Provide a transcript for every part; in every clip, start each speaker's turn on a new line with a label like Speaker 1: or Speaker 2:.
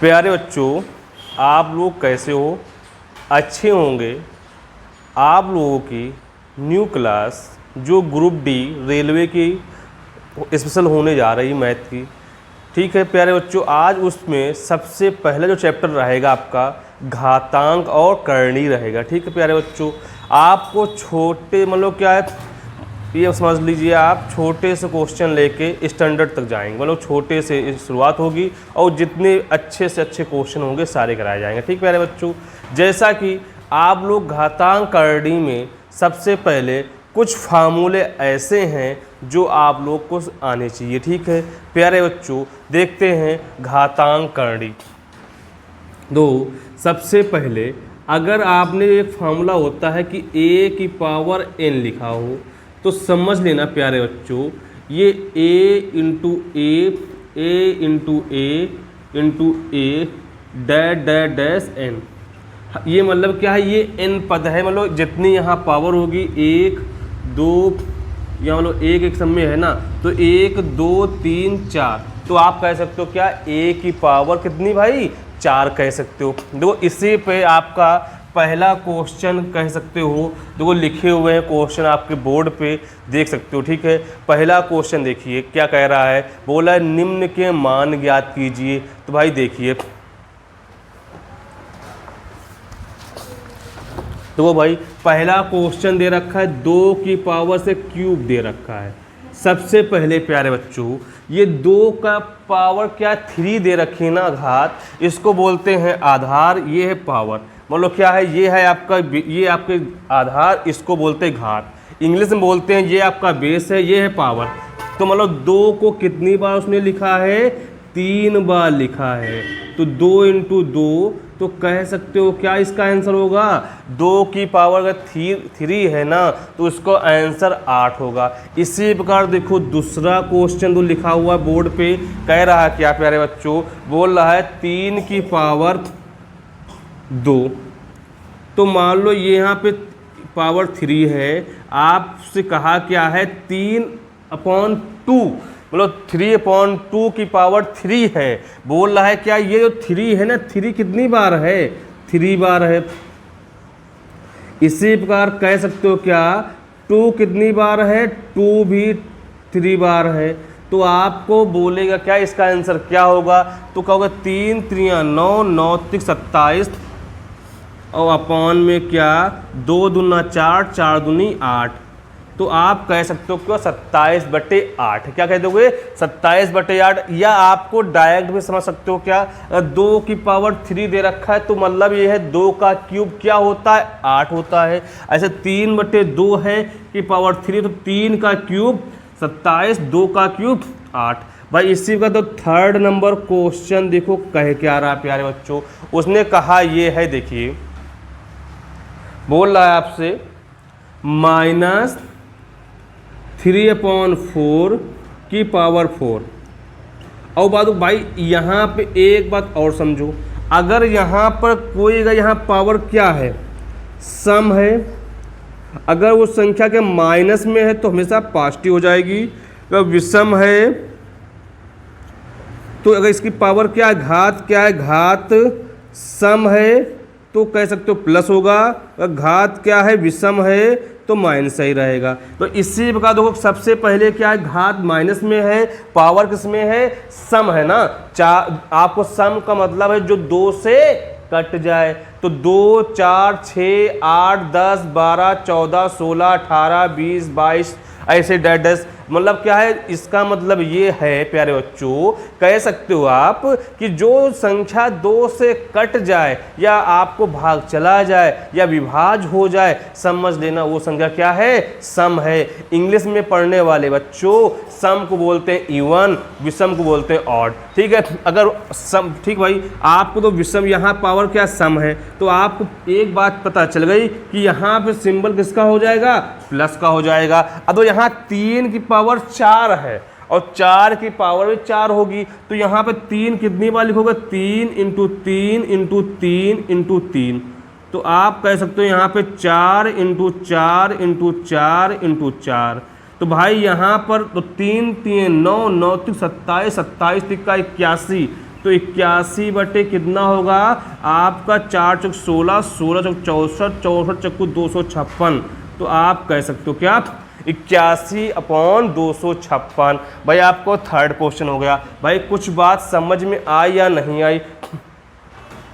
Speaker 1: प्यारे बच्चों, आप लोग कैसे हो? अच्छे होंगे। आप लोगों की न्यू क्लास जो ग्रुप डी रेलवे की स्पेशल होने जा रही मैथ की, ठीक है प्यारे बच्चों। आज उसमें सबसे पहले जो चैप्टर रहेगा आपका घातांक और करणी रहेगा। ठीक है प्यारे बच्चों, आपको छोटे मतलब क्या है ये समझ लीजिए, आप छोटे से क्वेश्चन लेके स्टैंडर्ड तक जाएंगे। मतलब छोटे से शुरुआत होगी और जितने अच्छे से अच्छे क्वेश्चन होंगे सारे कराए जाएंगे। ठीक प्यारे बच्चों, जैसा कि आप लोग घातांक करणी में सबसे पहले कुछ फार्मूले ऐसे हैं जो आप लोग को आने चाहिए। ठीक है प्यारे बच्चों, देखते हैं घातांक करणी। दो सबसे पहले अगर आपने एक फार्मूला होता है कि a की पावर n लिखा हो तो समझ लेना प्यारे बच्चों, ये a into a dash dash dash n, ये मतलब क्या है, ये n पद है। मतलब जितनी यहाँ पावर होगी 1 2, या मतलब एक सब में है ना, तो 1 2 3 4, तो आप कह सकते हो क्या a की पावर कितनी भाई 4 कह सकते हो। देखो इसी पे आपका पहला क्वेश्चन कह सकते हो। देखो लिखे हुए हैं क्वेश्चन आपके बोर्ड पे देख सकते हो। ठीक है, पहला क्वेश्चन देखिए क्या कह रहा है, बोला है निम्न के मान ज्ञात कीजिए। तो भाई देखिए, तो वो भाई पहला क्वेश्चन दे रखा है 2 की पावर से क्यूब दे रखा है। सबसे पहले प्यारे बच्चों, ये 2 का पावर क्या 3 दे रखी ना घात, इसको बोलते हैं आधार, ये है पावर। मतलब क्या है, ये है आपका, ये आपके आधार, इसको बोलते हैं घात। इंग्लिश में बोलते हैं ये आपका बेस है, ये है पावर। तो मतलब 2 को कितनी बार उसने लिखा है, 3 बार लिखा है। तो 2 इंटू 2, तो कह सकते हो क्या इसका आंसर होगा, 2 की पावर अगर 3 है ना तो इसका आंसर 8 होगा। इसी प्रकार देखो दूसरा क्वेश्चन जो लिखा हुआ बोर्ड पे कह रहा है क्या प्यारे बच्चों, बोल रहा है 3 की पावर 2। तो मान लो ये यहाँ पे पावर 3 है, आपसे कहा क्या है 3/2, मतलब 3/2 की पावर 3 है। बोल रहा है क्या ये जो 3 है ना, 3 कितनी बार है, 3 बार है। इसी प्रकार कह सकते हो क्या 2 कितनी बार है, 2 भी 3 बार है। तो आपको बोलेगा क्या इसका आंसर क्या होगा, तो कहोगे 3 3 9 9 3 27, और अपॉन में क्या 2 दूना 4 4 दूनी 8। तो आप कह सकते हो क्यों 27/8, क्या कह दोगे 27/8। या आपको डायरेक्ट भी समझ सकते हो क्या, 2 की पावर 3 दे रखा है तो मतलब ये है 2 का क्यूब क्या होता है, 8 होता है। ऐसे 3/2 है कि पावर 3, तो 3 का क्यूब 27, 2 का क्यूब 8। भाई इसी का तो थर्ड नंबर क्वेश्चन देखो कह क्या रहा है प्यारे बच्चों, उसने कहा ये है, देखिए बोल रहा है आपसे -3/4 की पावर 4। और बात भाई यहाँ पे एक बात और समझो, अगर यहाँ पर कोई यहाँ पावर क्या है, सम है, अगर वो संख्या के माइनस में है तो हमेशा पॉजिटिव हो जाएगी। अगर विषम है तो अगर इसकी पावर क्या है, घात क्या है, घात सम है तो कह सकते हो प्लस होगा, अगर घात क्या है विषम है तो माइनस ही रहेगा। तो इसी प्रकार देखो सबसे पहले क्या है, घात माइनस में है, पावर किस में है, सम है ना। आपको सम का मतलब है जो 2 से कट जाए। तो 2 4 6 8 10 12 14 16 18 20 22 ऐसे डैश, मतलब क्या है, इसका मतलब ये है प्यारे बच्चों, कह सकते हो आप कि जो संख्या 2 से कट जाए या आपको भाग चला जाए या विभाज हो जाए, समझ लेना वो संख्या क्या है, सम है। इंग्लिश में पढ़ने वाले बच्चों सम को बोलते हैं इवन, विषम को बोलते हैं ऑड। ठीक है, अगर सम, ठीक भाई आपको तो विषम, यहाँ पावर क्या सम है, तो आपको एक बात पता चल गई कि यहाँ पे सिंबल किसका हो जाएगा, प्लस का हो जाएगा। अब तो यहाँ 3 की पावर 4 है और 4 की पावर भी 4 होगी, तो यहाँ पे 3 कितनी बार लिखोगे, 3 इंटू 3 इंटू 3 इंटू 3। तो आप कह सकते हो यहाँ पे 4 इंटू 4 इंटू 4 इंटू 4। तो भाई यहाँ पर तो 3 3 9 9 3 27 27 3 का 81, तो 81 बटे कितना होगा आपका 4 चौक 16, 16 चौक 64, 64 चौक 256। तो आप कह सकते हो क्या 81/256। भाई आपको थर्ड क्वेश्चन हो गया। भाई कुछ बात समझ में आई या नहीं आई?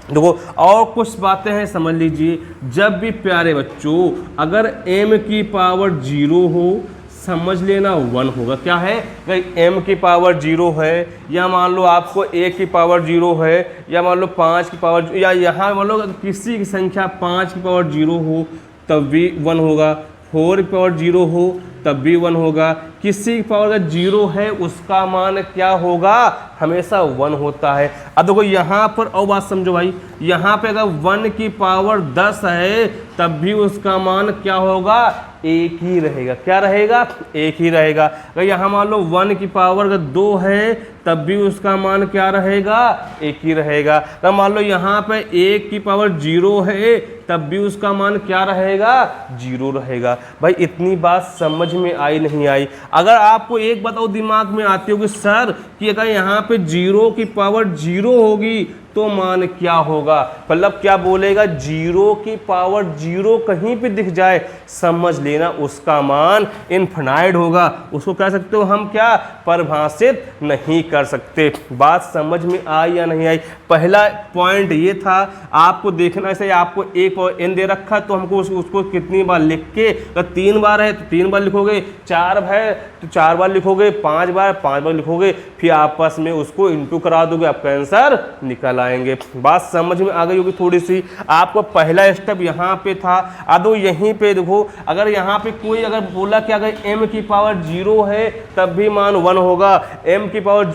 Speaker 1: देखो और कुछ बातें हैं समझ लीजिए। जब भी प्यारे बच्चों अगर m की पावर 0 हो समझ लेना 1 होगा। क्या है? अगर m की पावर 0 है या मान लो आपको a की पावर 0 है या मान लो 5 की पावर या यहाँ मान लो किसी की संख्या 5 की पावर 0 हो तब भी 1 होगा, 4 की पावर 0 हो तब भी 1 होगा। किसी की पावर अगर 0 है उसका मान क्या होगा? हमेशा 1 होता है। अब देखो यहाँ पर और बात समझो भाई, यहाँ पे अगर 1 की पावर 10 है तब भी उसका मान क्या होगा? एक ही रहेगा। क्या रहेगा? एक ही रहेगा। अगर यहाँ मान लो 1 की पावर अगर 2 है तब भी उसका मान क्या रहेगा? एक ही रहेगा। तो मान लो यहाँ पे 1 की पावर 0 है तब भी उसका मान क्या रहेगा? 0 रहेगा। भाई इतनी बात समझ में आई नहीं आई? अगर आपको एक बात और दिमाग में आती होगी सर कि अगर यहाँ पे 0 की पावर 0 होगी तो मान क्या होगा? मतलब क्या बोलेगा? 0 की पावर 0 कहीं पे दिख जाए समझ लेना उसका मान इनफिनाइट होगा। उसको कह सकते हो हम क्या? परिभाषित नहीं कर सकते। बात समझ में आई या नहीं आई? पहला पॉइंट ये था आपको देखना है। आपको एक और n दे रखा तो हमको उसको कितनी बार लिख के, अगर 3 बार है तो 3 बार लिखोगे, 4 है तो 4 बार लिखोगे, 5 बार लिखोगे, फिर आपस में उसको इंटू करा दोगे, आपका आंसर निकल आएंगे। बात समझ में आ गई होगी थोड़ी सी? आपको पहला स्टेप यहाँ पे था। अब यहीं पे देखो अगर यहाँ पे कोई अगर बोला कि अगर m की पावर 0 है तब भी मान 1 होगा, m की पावर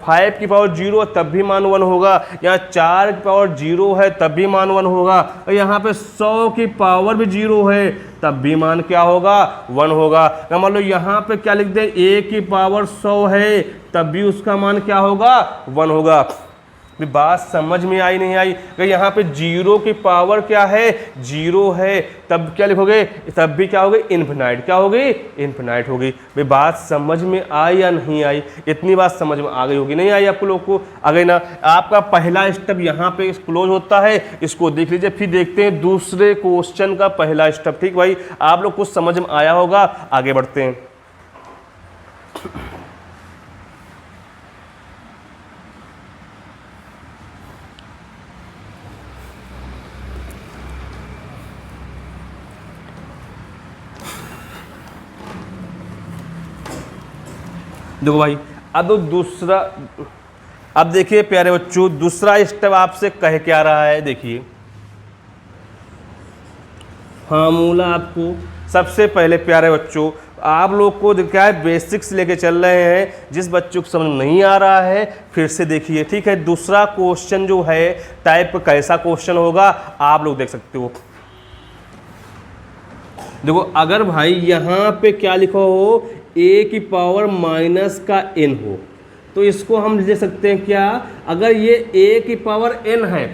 Speaker 1: 5 की पावर 0 तब भी मान 1 होगा, यहाँ 4 की पावर 0 है तब भी मान 1 होगा, और यहाँ पे 100 की पावर भी 0 है तब भी मान क्या होगा? 1 होगा। मान लो यहाँ पे क्या लिख दे? a की पावर 100 है तब भी उसका मान क्या होगा? 1 होगा। बात समझ में आई नहीं आई? अगर यहाँ पे 0 की पावर क्या है? 0 है तब क्या लिखोगे? तब भी क्या होगी? इनफिनाइट। क्या होगी? इनफिनाइट होगी। भाई बात समझ में आई या नहीं आई? इतनी बात समझ में आ गई होगी। नहीं आई आप लोग को? आ गई ना? आपका पहला स्टेप यहाँ पे क्लोज होता है, इसको देख लीजिए। फिर देखते हैं दूसरे क्वेश्चन का पहला स्टेप। ठीक भाई, आप लोग को समझ में आया होगा। आगे बढ़ते हैं। देखो भाई अब देखिए प्यारे बच्चों, दूसरा स्टेप आपसे कह क्या रहा है? देखिए फार्मूला आपको सबसे पहले प्यारे बच्चों आप लोग को क्या है बेसिक्स लेके चल रहे हैं। जिस बच्चों को समझ नहीं आ रहा है फिर से देखिए, ठीक है। दूसरा क्वेश्चन जो है टाइप कैसा क्वेश्चन होगा आप लोग देख सकते हो। देखो अगर भाई यहाँ पे क्या लिखा हो a की पावर माइनस का n हो तो इसको हम ले सकते हैं क्या? अगर ये a की पावर n है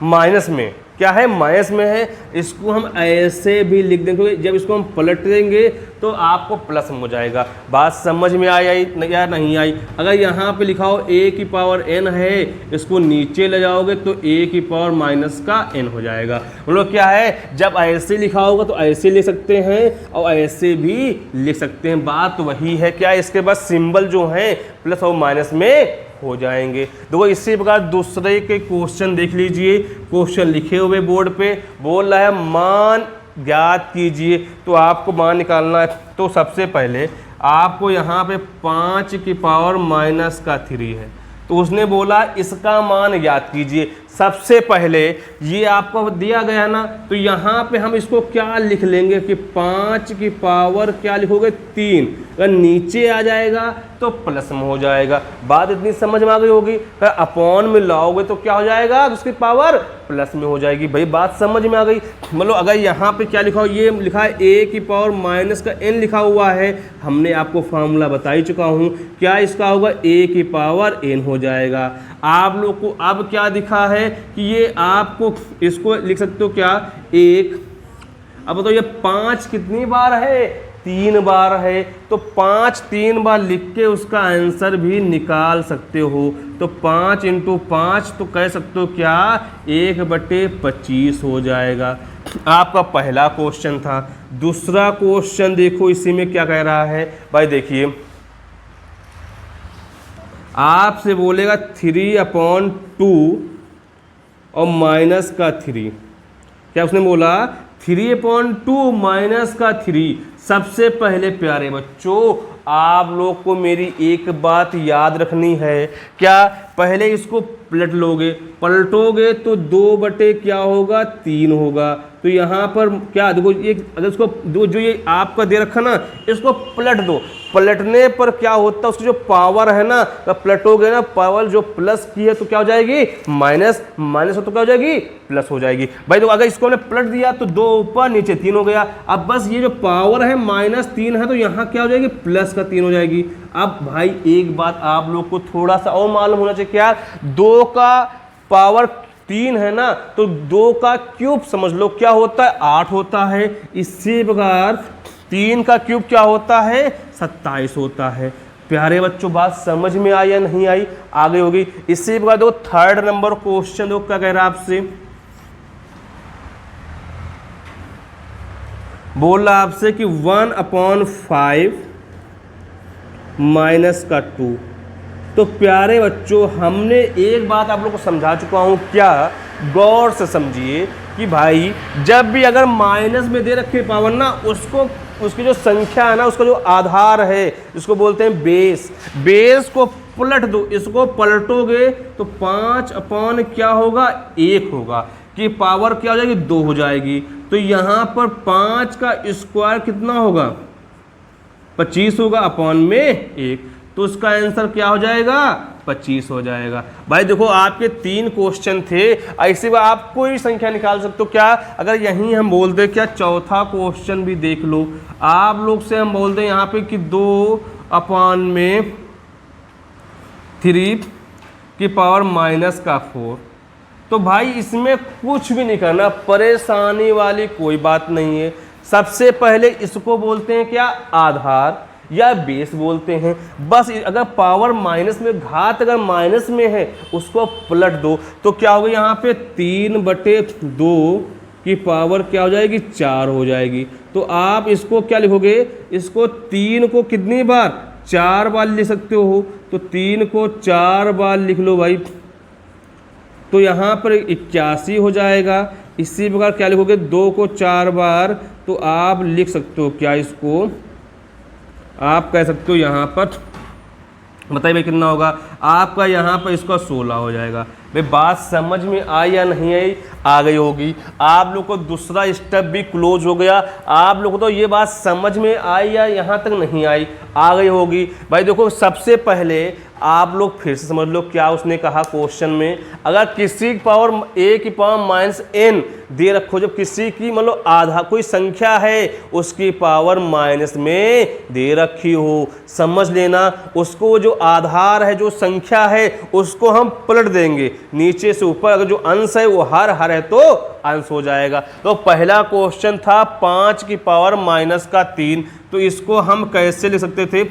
Speaker 1: माइनस में, क्या है? माइनस में है, इसको हम ऐसे भी लिख देंगे। जब इसको हम पलट देंगे तो आपको प्लस में हो जाएगा। बात समझ में आई या नहीं आई? अगर यहाँ पे लिखा हो a की पावर n है, इसको नीचे ले जाओगे तो a की पावर माइनस का n हो जाएगा। मतलब क्या है? जब ऐसे लिखा होगा तो ऐसे लिख सकते हैं और ऐसे भी लिख सकते हैं। बात वही है। क्या इसके बाद सिंबल जो है प्लस और माइनस में हो जाएंगे। देखो इसी प्रकार दूसरे के क्वेश्चन देख लीजिए। क्वेश्चन लिखे हुए बोर्ड पे बोल रहा है मान ज्ञात कीजिए। तो आपको मान निकालना है। तो सबसे पहले आपको यहाँ पे 5 की पावर माइनस का 3 है तो उसने बोला इसका मान ज्ञात कीजिए। सबसे पहले ये आपको दिया गया ना, तो यहाँ पे हम इसको क्या लिख लेंगे कि 5 की पावर क्या लिखोगे? 3। अगर नीचे आ जाएगा तो प्लस में हो जाएगा। बात इतनी समझ में आ गई होगी। अगर अपॉन में लाओगे तो क्या हो जाएगा? उसकी पावर प्लस में हो जाएगी। भाई बात समझ में आ गई? मतलब अगर यहाँ पे क्या लिखा हो, ये लिखा है a की पावर माइनस का n लिखा हुआ है, हमने आपको फार्मूला बता ही चुका हूँ। क्या इसका होगा? a की पावर n हो जाएगा। आप लोग को अब क्या दिखा है कि ये आपको इसको लिख सकते हो क्या? 1। अब बताओ ये 5 कितनी बार है? 3 बार है, तो 5 3 बार लिख के उसका आंसर भी निकाल सकते हो। तो 5 × 5 तो कह सकते हो क्या 1/25 हो जाएगा। आपका पहला क्वेश्चन था। दूसरा क्वेश्चन देखो इसी में क्या कह रहा है भाई, देखिए आपसे बोलेगा 3/2 और माइनस का 3। क्या उसने बोला 3/2 माइनस का 3। सबसे पहले प्यारे बच्चों आप लोग को मेरी एक बात याद रखनी है, क्या पहले इसको पलट लोगे, पलटोगे तो 2 क्या होगा 3 होगा। तो यहाँ पर क्या देखो, एक अगर इसको जो ये आपका दे रखा ना, इसको पलट दो। पलटने पर क्या होता है, उसकी जो पावर है ना, तो पलटोगे ना, पावर जो प्लस की है तो क्या हो जाएगी माइनस, माइनस हो तो क्या हो जाएगी प्लस हो जाएगी। भाई तो अगर इसको हमने पलट दिया तो 2 ऊपर नीचे 3 हो गया। अब बस ये जो पावर है -3 है, तो यहाँ क्या हो जाएगी प्लस का 3 हो जाएगी। अब भाई एक बात आप लोग को थोड़ा सा और मालूम होना चाहिए, क्या 2 का पावर 3 है ना, तो 2 का क्यूब समझ लो क्या होता है 8 होता है। इसी प्रकार 3 का क्यूब क्या होता है 27 होता है। प्यारे बच्चों बात समझ में आई या नहीं आई, आगे होगी। इसी प्रकार देखो थर्ड नंबर क्वेश्चन देखो क्या कह रहा है आपसे, बोल रहा आपसे कि 1/5 माइनस का 2। तो प्यारे बच्चों हमने एक बात आप लोग को समझा चुका हूं, क्या गौर से समझिए कि भाई जब भी अगर माइनस में दे रखे पावर ना, उसको उसकी जो संख्या है ना, उसका जो आधार है, इसको बोलते हैं बेस, बेस को पलट दो। इसको पलटोगे तो 5 क्या होगा 1 होगा, कि पावर क्या हो जाएगी 2 हो जाएगी। तो यहाँ पर 5 का स्क्वायर कितना होगा 25 होगा, अपॉन में 1, तो उसका आंसर क्या हो जाएगा 25 हो जाएगा। भाई देखो आपके 3 क्वेश्चन थे, ऐसे में आप कोई भी संख्या निकाल सकते हो। क्या अगर यहीं हम बोल दें, क्या चौथा क्वेश्चन भी देख लो, आप लोग से हम बोल दें यहाँ पे कि 2/3 की पावर -4। तो भाई इसमें कुछ भी नहीं करना, परेशानी वाली कोई बात नहीं है। सबसे पहले इसको बोलते हैं क्या आधार या बेस बोलते हैं। बस अगर पावर माइनस में, घात अगर माइनस में है, उसको पलट दो तो क्या होगा यहाँ पे 3/2 की पावर क्या हो जाएगी 4 हो जाएगी। तो आप इसको क्या लिखोगे, इसको 3 को कितनी बार 4 बार लिख सकते हो, तो 3 को 4 बार लिख लो भाई, तो यहाँ पर 81 हो जाएगा। इसी प्रकार क्या लिखोगे 2 को 4 बार, तो आप लिख सकते हो क्या, इसको आप कह सकते हो यहाँ पर, बताइए भाई कितना होगा आपका, यहाँ पर इसका 16 हो जाएगा। भाई बात समझ में आई या नहीं आई, आ गई होगी। आप लोग को दूसरा स्टेप भी क्लोज हो गया। आप लोग को तो ये बात समझ में आई या यहाँ तक नहीं आई, आ गई होगी। भाई देखो सबसे पहले आप लोग फिर से समझ लो क्या उसने कहा क्वेश्चन में, अगर किसी की पावर a की पावर -n दे रखो, जब किसी की मतलब आधा कोई संख्या है उसकी पावर माइनस में दे रखी हो, समझ लेना उसको जो आधार है, जो संख्या है, उसको हम पलट देंगे नीचे से ऊपर। अगर जो अंश है वो हर है तो अंश हो जाएगा। तो पहला क्वेश्चन था 5 की पावर -3, तो इसको हम कैसे लिख सकते थे,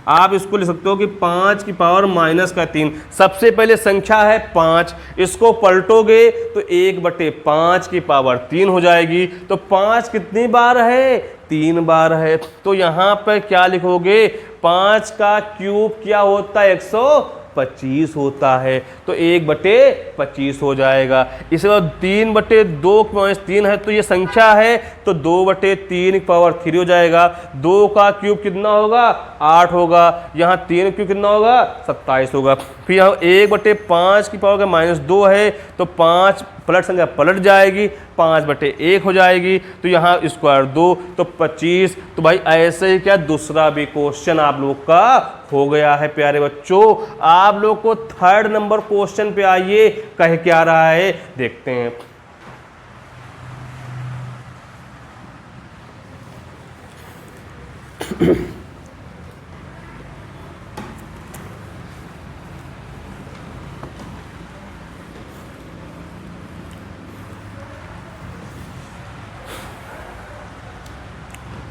Speaker 1: आप इसको लिख सकते हो कि 5 की पावर -3। सबसे पहले संख्या है 5, इसको पलटोगे तो 1/5 की पावर 3 हो जाएगी। तो 5 कितनी बार है 3 बार है। तो यहाँ पर क्या लिखोगे 5 का क्यूब क्या होता है 125 होता है, तो 1/25 हो जाएगा। इसके बाद 3/2 -3 है, तो ये संख्या है, तो 2/3 की पावर 3 हो जाएगा। 2 का क्यूब कितना होगा 8 होगा, यहाँ 3 क्यूब कितना होगा 27 होगा। फिर यहाँ 1/5 की पावर का -2 है, तो 5 पलट संख्या पलट जाएगी, 5/1 हो जाएगी, तो यहाँ स्क्वायर 2, तो 25। तो भाई ऐसे ही क्या दूसरा भी क्वेश्चन आप लोग का हो गया है। प्यारे बच्चों आप लोग को थर्ड नंबर क्वेश्चन पे आइए, कह क्या रहा है देखते हैं।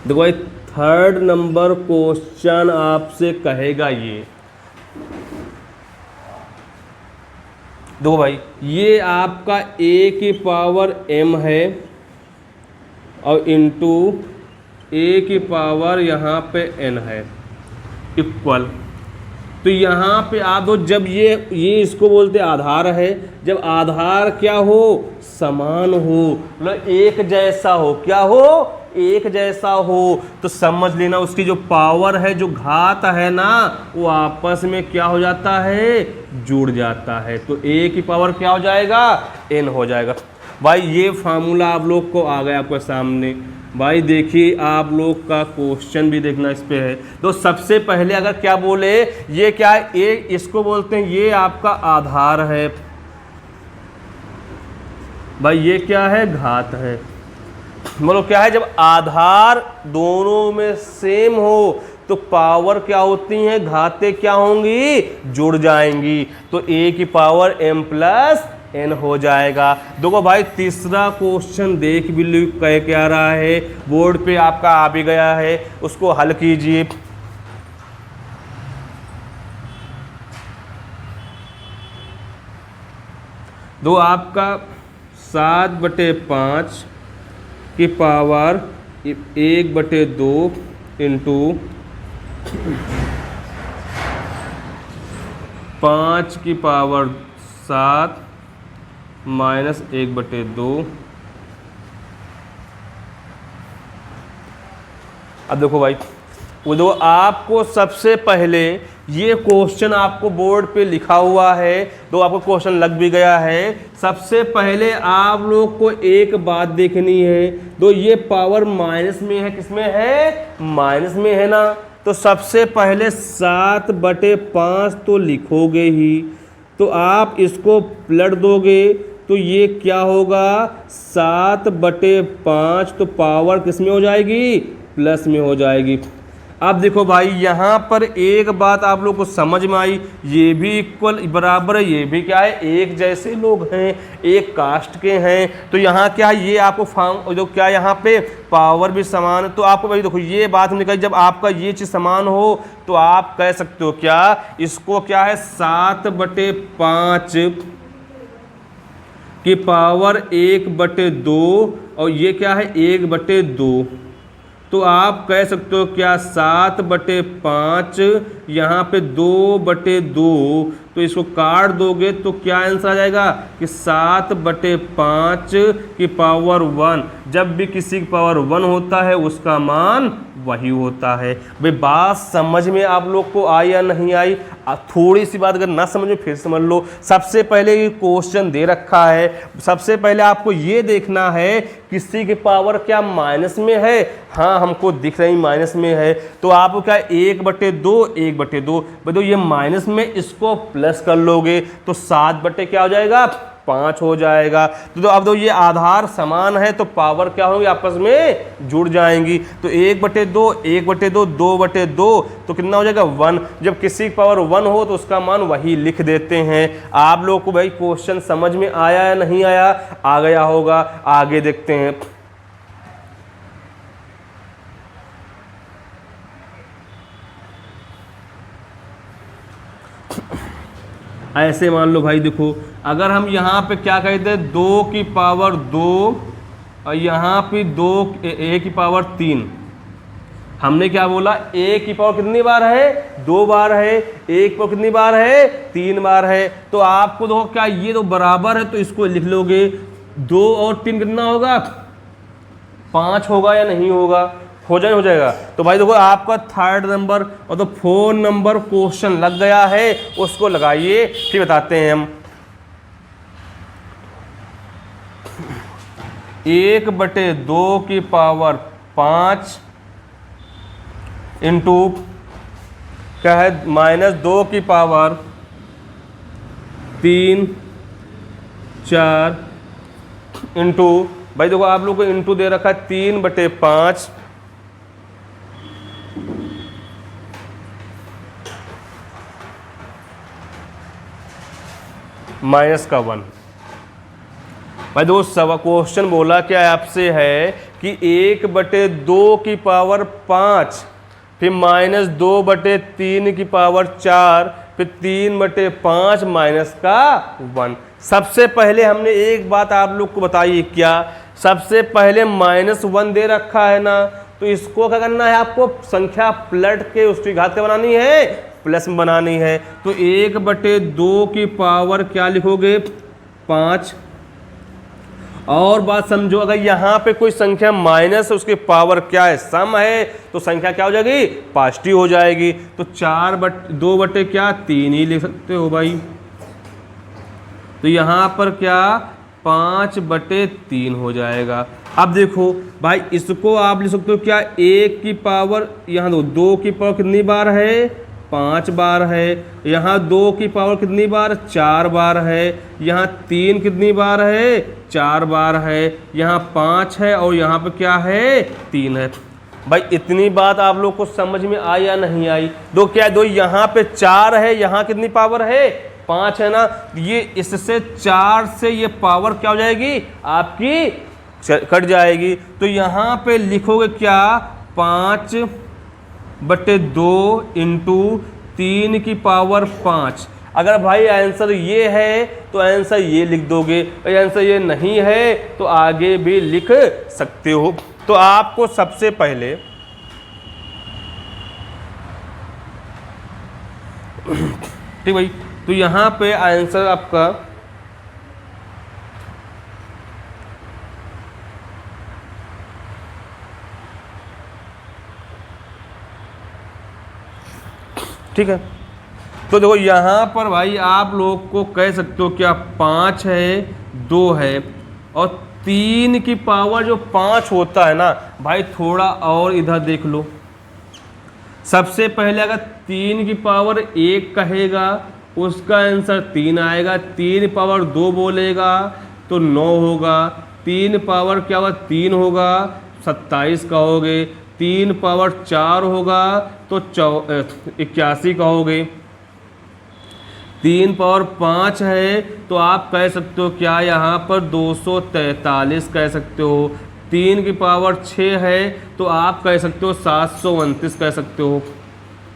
Speaker 1: देखो भाई थर्ड नंबर क्वेश्चन आपसे कहेगा ये, देखो भाई ये आपका a की पावर m है और इंटू a की पावर यहाँ पे n है इक्वल। तो यहाँ पे आप दो, जब ये इसको बोलते आधार है, जब आधार क्या हो, समान हो, मतलब एक जैसा हो, क्या हो, एक जैसा हो, तो समझ लेना उसकी जो पावर है, जो घात है ना, वो आपस में क्या हो जाता है, जुड़ जाता है। तो a की पावर क्या हो जाएगा, n हो जाएगा। भाई ये फार्मूला आप लोग को आ गया आपके सामने। भाई देखिए आप लोग का क्वेश्चन भी देखना इस पे है। तो सबसे पहले अगर क्या बोले, ये क्या है, ए इसको बोलते हैं, ये आपका आधार है, भाई ये क्या है, घात है। मतलब क्या है, जब आधार दोनों में सेम हो तो पावर क्या होती हैं, घातें क्या होंगी, जुड़ जाएंगी। तो a की पावर m प्लस n हो जाएगा। देखो भाई तीसरा क्वेश्चन देख भी लो कह क्या रहा है, बोर्ड पे आपका आ भी गया है, उसको हल कीजिए। दो आपका 7/5 की पावर 1/2 इंटू 5 की पावर 7 माइनस 1/2। अब देखो भाई, वो देखो आपको सबसे पहले ये क्वेश्चन आपको बोर्ड पे लिखा हुआ है, तो आपको क्वेश्चन लग भी गया है। सबसे पहले आप लोग को एक बात देखनी है, तो ये पावर माइनस में है, किसमें है, माइनस में है ना। तो सबसे पहले 7/5 तो लिखोगे ही, तो आप इसको पलट दोगे तो ये क्या होगा, 7/5, तो पावर किस में हो जाएगी, प्लस में हो जाएगी। अब देखो भाई यहाँ पर एक बात आप लोग को समझ में आई, ये भी इक्वल बराबर है, ये भी क्या है, एक जैसे लोग हैं, एक कास्ट के हैं। तो यहाँ क्या है, ये आपको फॉर्म जो क्या यहाँ पे पावर भी समान है। तो आपको भाई देखो ये बात निकल, जब आपका ये चीज़ समान हो तो आप कह सकते हो क्या, इसको क्या है, 7/5 की पावर 1/2 और ये क्या है, 1/2। तो आप कह सकते हो क्या, 7/5 यहाँ पे 2/2, तो इसको काट दोगे तो क्या आंसर आ जाएगा कि 7/5 की पावर 1। जब भी किसी की पावर 1 होता है उसका मान वही होता है। भाई बात समझ में आप लोग को आई या नहीं आई, थोड़ी सी बात अगर ना समझ में फिर समझ लो। सबसे पहले ये क्वेश्चन दे रखा है, सबसे पहले आपको ये देखना है किसी की पावर क्या माइनस में है, हाँ हमको दिख रही माइनस में है, तो आपको क्या 1/2 1/2 भाई, ये माइनस में इसको प्लस कर लोगे तो 7 क्या हो जाएगा, 5 हो जाएगा। तो अब दो ये आधार समान है तो पावर क्या होगी, आपस में जुड़ जाएंगी। तो 1/2 1/2 2/2 तो कितना हो जाएगा, 1। जब किसी की पावर 1 हो तो उसका मान वही लिख देते हैं। आप लोग को भाई क्वेश्चन समझ में आया या नहीं आया, आ गया होगा, आगे देखते हैं। ऐसे मान लो भाई देखो, अगर हम यहाँ पे क्या कहते हैं, 2 की पावर 2 और यहाँ पे a की पावर 3, हमने क्या बोला, a की पावर कितनी बार है, 2 बार है, a की पावर कितनी बार है, 3 बार है। तो आपको देखो क्या ये तो बराबर है, तो इसको लिख लोगे, 2 और 3 कितना होगा, 5 होगा या नहीं होगा, हो जाएगा। तो भाई देखो आपका थर्ड नंबर और तो 4 नंबर क्वेश्चन लग गया है, उसको लगाइए फिर बताते हैं हम। 1/2 की पावर 5 इंटू क्या है, -2 की पावर 3 4 इंटू, भाई देखो आप लोग को इंटू दे रखा है 3/5 -1। भाई देखो सब क्वेश्चन बोला क्या आपसे है कि 1/2 की पावर 5, फिर -2/3 की पावर 4, फिर 3/5 माइनस का 1। सबसे पहले हमने एक बात आप लोग को बताई, क्या सबसे पहले -1 दे रखा है ना, तो इसको क्या करना है, आपको संख्या पलट के उसकी घात क्या बनानी है, प्लस में बनानी है। तो 1/2 की पावर क्या लिखोगे, 5। और बात समझो, अगर यहाँ पे कोई संख्या माइनस है, उसकी पावर क्या है, सम है, तो संख्या क्या हो जाएगी, पॉजिटिव हो जाएगी। तो 2/3 ही लिख सकते हो भाई। तो यहाँ पर क्या 5/3 हो जाएगा। अब देखो भाई, इसको आप लिख सकते हो क्या, 1 की पावर, यहाँ 2 की पावर कितनी बार है, 5 बार है। यहाँ 2 की पावर कितनी बार, 4 बार है। यहाँ 3 कितनी बार है, 4 बार है। यहाँ 5 है और यहाँ पे क्या है, 3 है। भाई इतनी बात आप लोग को समझ में आई या नहीं आई? दो क्या, दो यहाँ पे 4 है, यहाँ कितनी पावर है, 5 है ना। ये इससे 4 से ये पावर क्या हो जाएगी, आपकी कट जाएगी। तो यहाँ पे लिखोगे क्या, 5/2 इंटू 3 की पावर 5। अगर भाई आंसर ये है तो आंसर ये लिख दोगे, और आंसर ये नहीं है तो आगे भी लिख सकते हो। तो आपको सबसे पहले ठीक भाई, तो यहाँ पे आंसर आपका ठीक है। तो देखो यहाँ पर भाई आप लोग को कह सकते हो क्या, 5 है, 2 है, और 3 की पावर जो 5 होता है ना भाई, थोड़ा और इधर देख लो। सबसे पहले अगर 3 की पावर 1 कहेगा, उसका आंसर 3 आएगा। 3 पावर 2 बोलेगा तो 9 होगा। 3 पावर क्या होगा, 3 होगा, 27 कहोगे। 3 पावर 4 होगा तो 81 कहोगे। 3 पावर 5 है तो आप कह सकते हो क्या, यहाँ पर 243 कह सकते हो। 3 की पावर 6 है तो आप कह सकते हो 729 कह सकते हो।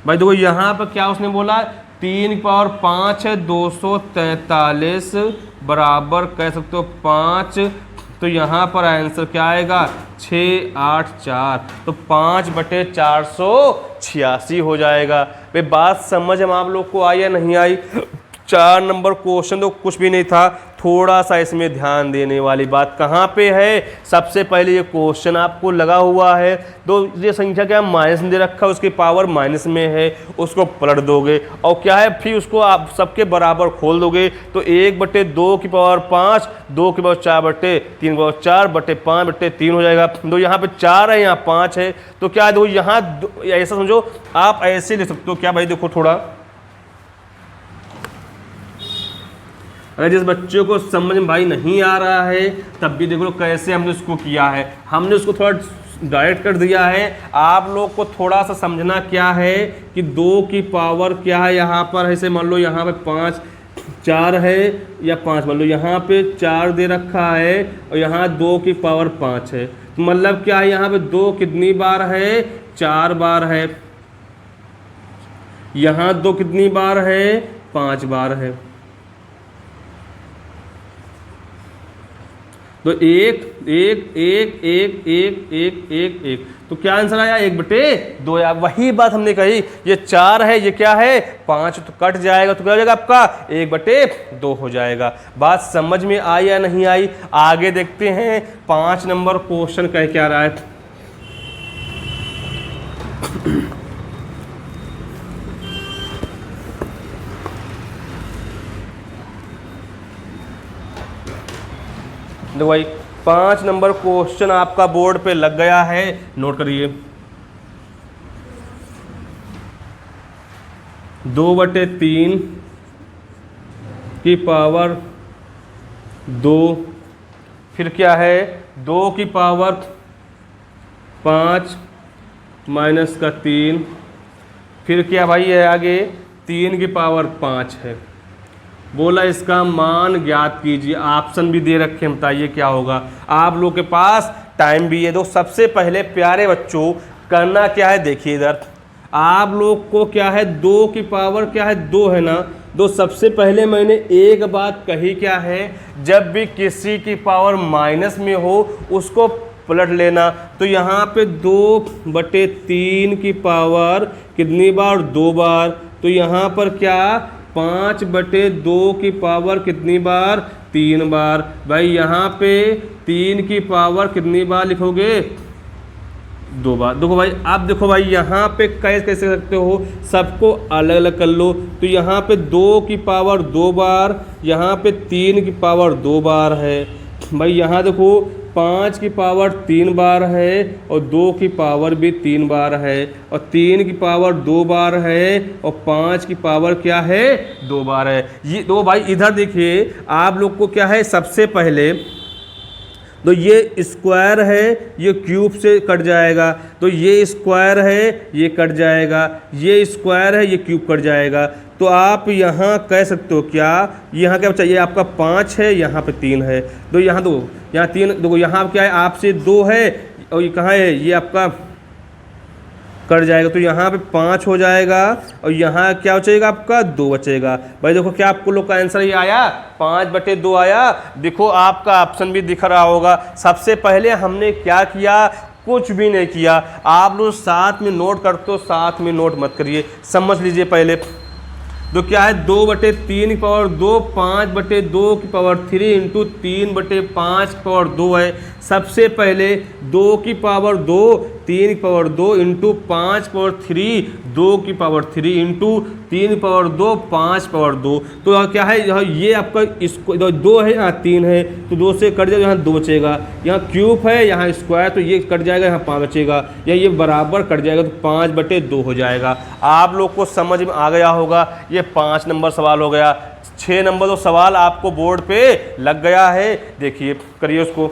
Speaker 1: भाई देखो यहाँ पर क्या उसने बोला, 3 की पावर 5 है, 243 बराबर कह सकते हो 5। तो यहाँ पर आंसर क्या आएगा, 684। तो 5/486 हो जाएगा। भाई बात समझ में आप लोग को आई या नहीं आई? 4 नंबर क्वेश्चन तो कुछ भी नहीं था, थोड़ा सा इसमें ध्यान देने वाली बात कहाँ पे है। सबसे पहले ये क्वेश्चन आपको लगा हुआ है, तो ये संख्या क्या माइनस दे रखा है, उसकी पावर माइनस में है, उसको पलट दोगे और क्या है, फिर उसको आप सबके बराबर खोल दोगे। तो 1/2 की पावर 5, 2 की पावर 4/3 पावर 4/5/3 हो जाएगा। तो यहाँ पे 4 है, यहाँ 5 है, तो क्या दो यहाँ ऐसा समझो, आप ऐसे ले सकते हो क्या भाई। देखो थोड़ा, अगर जिस बच्चे को समझ में भाई नहीं आ रहा है, तब भी देख लो कैसे हमने उसको किया है। हमने उसको थोड़ा डायरेक्ट कर दिया है। आप लोग को थोड़ा सा समझना क्या है कि 2 की पावर क्या है, यहाँ पर ऐसे मान लो, यहाँ पे 5 4 है या 5 मान लो, यहाँ पे 4 दे रखा है और यहाँ 2 की पावर 5 है। तो मतलब क्या है, यहाँ पे 2 कितनी बार है, 4 बार है। यहाँ 2 कितनी बार है, 5 बार है। तो 1 1 1 1 1 1 1 1, तो क्या आंसर आया, 1/2। यार वही बात हमने कही, ये 4 है, ये क्या है 5, तो कट जाएगा, तो क्या हो जाएगा आपका 1/2 हो जाएगा। बात समझ में आई या नहीं आई? आगे देखते हैं 5 नंबर क्वेश्चन कह क्या रहा है। देखो भाई 5 नंबर क्वेश्चन आपका बोर्ड पे लग गया है, नोट करिए। 2/3 की पावर 2, फिर क्या है 2 की पावर 5 माइनस का 3, फिर क्या भाई है आगे 3 की पावर 5 है। बोला इसका मान ज्ञात कीजिए। ऑप्शन भी दे रखे हैं, बताइए क्या होगा। आप लोग के पास टाइम भी है। तो सबसे पहले प्यारे बच्चों करना क्या है, देखिए इधर आप लोग को क्या है, 2 की पावर क्या है 2 है ना। तो सबसे पहले मैंने एक बात कही क्या है, जब भी किसी की पावर माइनस में हो उसको पलट लेना। तो यहाँ पे 2/3 की पावर कितनी बार, 2 बार। तो यहाँ पर क्या 5/2 की पावर कितनी बार, 3 बार। भाई यहाँ पे 3 की पावर कितनी बार लिखोगे, 2 बार। देखो भाई, अब देखो भाई यहाँ पे कैसे कैसे सकते हो, सबको अलग अलग कर लो। तो यहाँ पे 2 की पावर 2 बार, यहाँ पे 3 की पावर 2 बार है। भाई यहाँ देखो 5 की पावर 3 बार है और 2 की पावर भी 3 बार है और 3 की पावर 2 बार है और 5 की पावर क्या है, 2 बार है। ये दो भाई इधर देखिए आप लोग को क्या है, सबसे पहले तो ये स्क्वायर है, ये क्यूब से कट जाएगा। तो ये स्क्वायर है, ये कट जाएगा, ये स्क्वायर है, ये क्यूब कट जाएगा। तो आप यहाँ कह सकते हो क्या, यहाँ क्या चाहिए आपका 5 है, यहाँ पे 3 है। तो यहाँ दो, यहाँ 3, देखो यहाँ क्या है आपसे 2 है और ये कहाँ है, ये आपका कट जाएगा। तो यहाँ पे 5 हो जाएगा और यहाँ क्या बचेगा आपका 2 बचेगा। भाई देखो क्या आपको लोग का आंसर ये आया, 5/2 आया। देखो आपका ऑप्शन भी दिख रहा होगा। सबसे पहले हमने क्या किया, कुछ भी नहीं किया। आप लोग साथ में नोट करते हो, साथ में नोट मत करिए, समझ लीजिए पहले। तो क्या है 2/3 की पावर 2, 5/2 की पावर 3 इंटू 3/5 की पावर 2 है। सबसे पहले 2 की पावर 2, 3 की पावर 2 इंटू 5 की पावर 3, 2 की पावर 3 इंटू 3 की पावर 2, 5 की पावर 2। तो क्या है ये आपका इसको 2 है, यहाँ 3 है, तो 2 से कट जाएगा, यहाँ 2 बचेगा। यहाँ क्यूब है, यहाँ स्क्वायर, तो ये कट जाएगा, यहाँ 5 बचेगा, या ये बराबर कट जाएगा, तो 5/2 हो जाएगा। आप लोग को समझ में आ गया होगा। ये 5 नंबर सवाल हो गया। 6 नंबर तो सवाल आपको बोर्ड पे लग गया है, देखिए करिए उसको।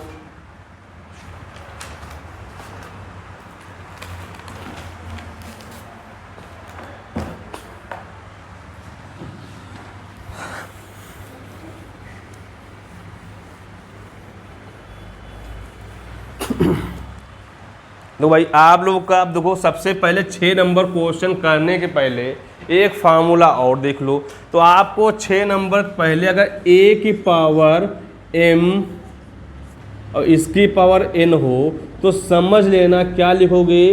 Speaker 1: तो भाई आप लोगों का अब देखो, सबसे पहले 6 नंबर क्वेश्चन करने के पहले एक फार्मूला और देख लो। तो आपको 6 नंबर पहले अगर a की पावर m और इसकी पावर n हो तो समझ लेना क्या लिखोगे,